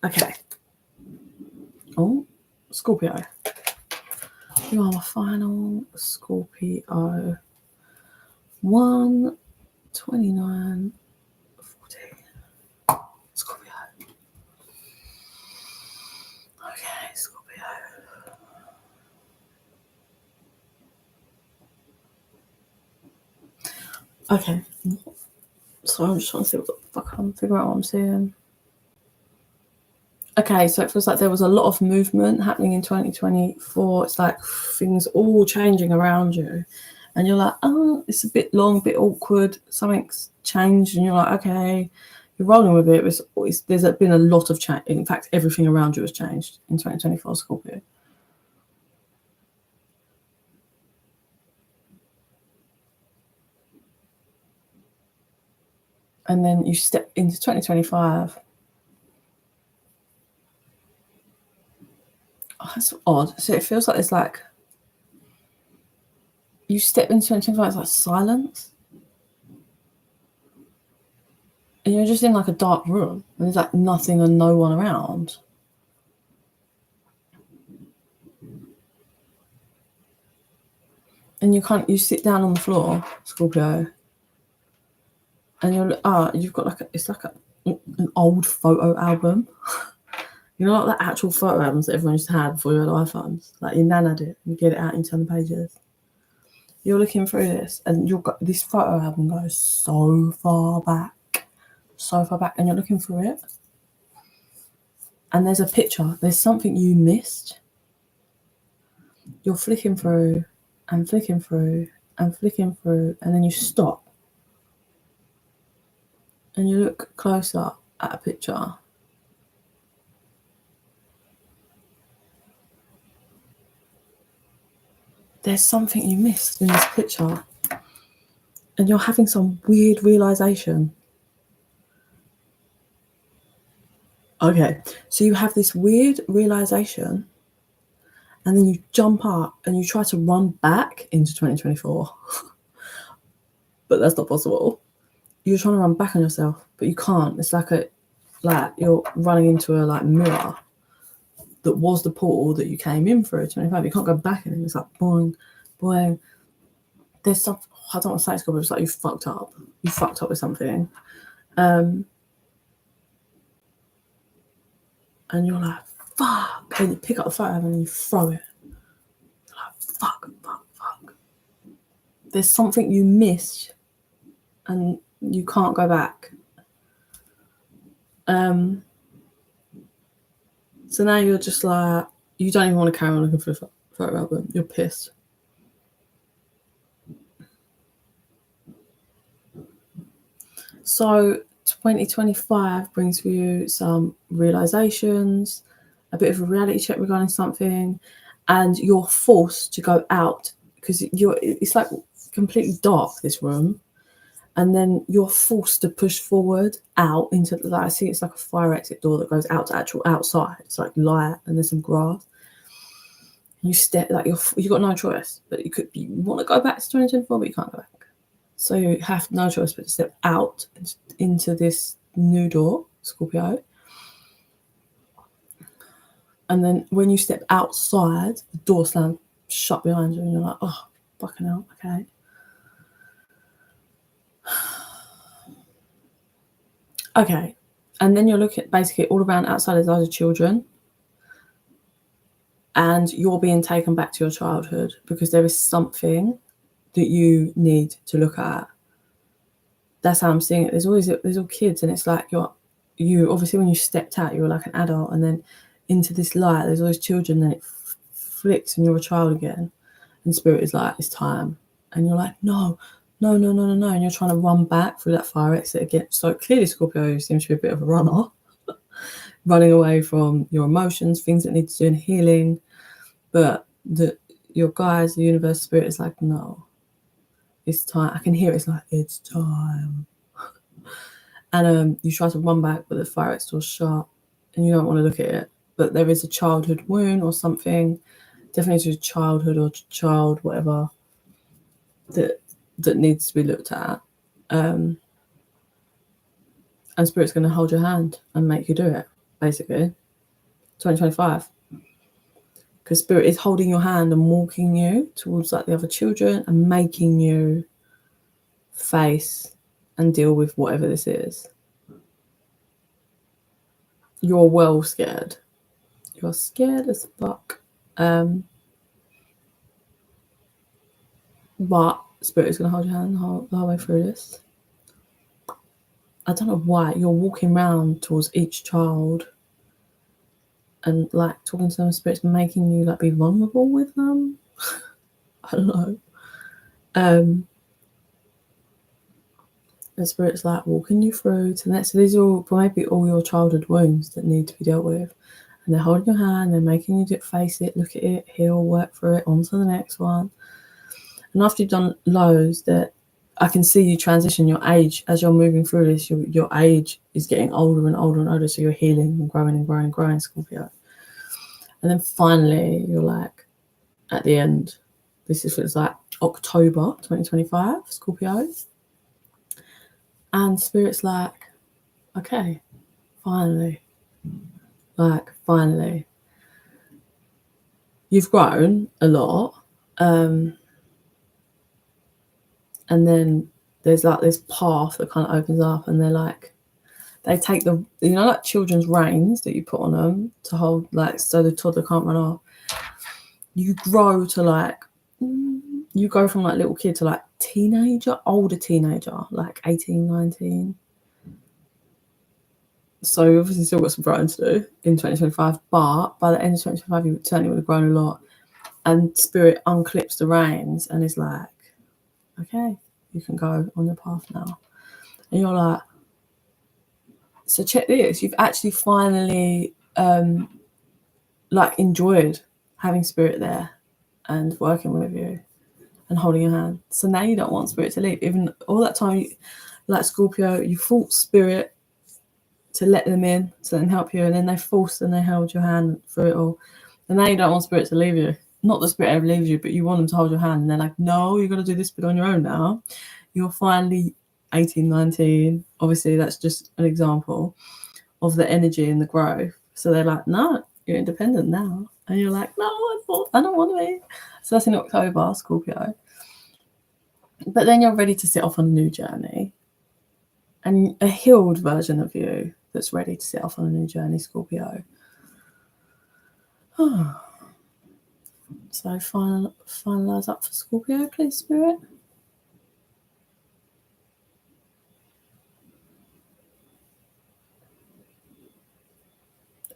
Okay. Oh, Scorpio. You are my final Scorpio. 1, 29, 40. Scorpio. Okay. So I'm just trying to see what the fuck I'm figuring out what I'm seeing. Okay, so it feels like there was a lot of movement happening in 2024. It's like things all changing around you. And you're like, oh, it's a bit long, a bit awkward. Something's changed. And you're like, okay, you're rolling with it. There's been a lot of change. In fact, everything around you has changed in 2024, Scorpio. And then you step into 2025. Oh, that's odd. So it feels like it's like you step into 2025, it's like silence. And you're just in like a dark room. And there's like nothing and no one around. And you sit down on the floor, Scorpio. And you've got like it's like an old photo album. You know, like the actual photo albums that everyone used to have before you had iPhones. Like your nan had it, you get it out and turn the pages. You're looking through this, and this photo album goes so far back, and you're looking through it, and there's a picture. There's something you missed. You're flicking through, and flicking through, and flicking through, and then you stop, and you look closer at a picture. There's something you missed in this picture, and you're having some weird realization. Okay, so you have this weird realization, and then you jump up and you try to run back into 2024, but that's not possible. You're trying to run back on yourself, but you can't. It's like you're running into a mirror that was the portal that you came in through 25. You can't go back in it. It's like boing, boing. There's stuff. I don't want to say it's good, but it's like you fucked up. You fucked up with something. And you're like, fuck. And you pick up the photo and you throw it. You're like, fuck. There's something you missed and you can't go back. So now you're just like, you don't even want to carry on looking for the photo album. You're pissed. So 2025 brings for you some realizations, a bit of a reality check regarding something, and you're forced to go out because it's like completely dark, this room, and then you're forced to push forward out into I see it's like a fire exit door that goes out to actual outside. It's like light and there's some grass. You step like you got no choice, but you want to go back to 2024, but you can't go back. So you have no choice but to step out into this new door, Scorpio. And then when you step outside, the door slams shut behind you and you're like, oh, fucking hell, okay. Okay. And then you're looking basically all around outside of those children. And you're being taken back to your childhood because there is something that you need to look at. That's how I'm seeing it. There's all kids, and it's like you obviously when you stepped out, you were like an adult, and then into this light, there's always children, then it flicks, and you're a child again, and spirit is like, it's time, and you're like, no, and you're trying to run back through that fire exit again. So clearly, Scorpio seems to be a bit of a runner, running away from your emotions, things that need to do in healing, but your guides, the universe, spirit is like, no. It's time. I can hear it. It's like, it's time. And you try to run back, but the fire exit door's shut, and you don't want to look at it. But there is a childhood wound or something, definitely to childhood or child, whatever, that needs to be looked at. And Spirit's going to hold your hand and make you do it, basically. 2025. Because Spirit is holding your hand and walking you towards like the other children and making you face and deal with whatever this is. You're well scared. You're scared as fuck. But Spirit is going to hold your hand the whole way through this. I don't know why you're walking around towards each child and like talking to them. Spirit's making you like be vulnerable with them. I don't know. And Spirit's like walking you through to the next. So these are all maybe all your childhood wounds that need to be dealt with. And they're holding your hand, they're making you face it, look at it, heal, work through it, on to the next one. And after you've done loads, that I can see you transition your age as you're moving through this. Your age is getting older and older and older, so you're healing and growing and growing and growing, Scorpio. And then finally, you're like at the end. This is it's like October 2025, Scorpio. And Spirit's like, okay, finally. Like, finally. You've grown a lot. And then there's like this path that kind of opens up, and they're like, they take the, you know, like children's reins that you put on them to hold, like, so the toddler can't run off. You grow to like, you go from like little kid to like teenager, older teenager, like 18, 19. So you obviously still got some growing to do in 2025, but by the end of 2025, you certainly would have grown a lot. And Spirit unclips the reins and is like, okay, you can go on your path now. And you're like, so check this, you've actually finally like enjoyed having Spirit there and working with you and holding your hand. So now you don't want Spirit to leave. Even all that time, like Scorpio, you fought Spirit to let them in, to let them help you, and then they forced and they held your hand through it all. And now you don't want Spirit to leave you. Not that Spirit ever leaves you, but you want them to hold your hand. And they're like, no, you've got to do this bit on your own now. You're finally 18, 19. Obviously, that's just an example of the energy and the growth. So they're like, no, you're independent now. And you're like, no, I don't want to be. So that's in October, Scorpio. But then you're ready to set off on a new journey. And a healed version of you that's ready to set off on a new journey, Scorpio. Oh. So finalise up for Scorpio, please, Spirit.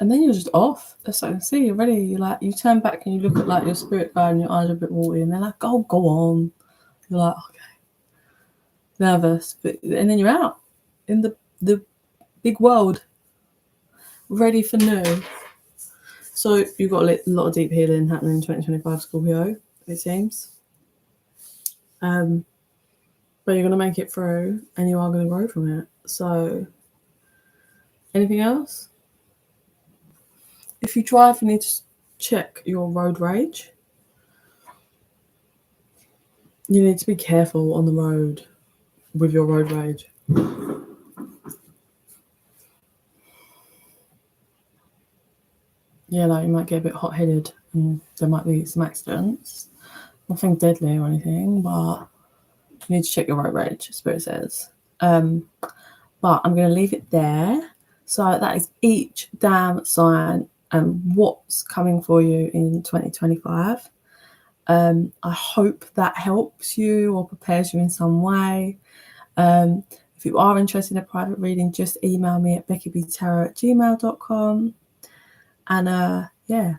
And then you're just off. That's what I can see. You're ready. You like, you turn back and you look at like your spirit guide and your eyes are a bit watery, and they're like, oh, go on. You're like, okay. Nervous. And then you're out in the big world. Ready for new. So you've got a lot of deep healing happening in 2025, Scorpio, it seems. But you're going to make it through and you are going to grow from it. So anything else? If you drive, you need to check your road rage. You need to be careful on the road with your road rage. Yeah, like you might get a bit hot-headed and there might be some accidents. Nothing deadly or anything, but you need to check your road rage, Spirit says. But I'm going to leave it there. So that is each damn sign and what's coming for you in 2025. I hope that helps you or prepares you in some way. If you are interested in a private reading, just email me at bekibtarot@gmail.com. And yeah,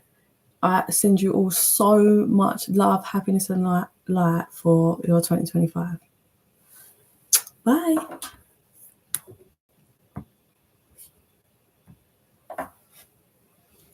I send you all so much love, happiness, and light for your 2025. Bye.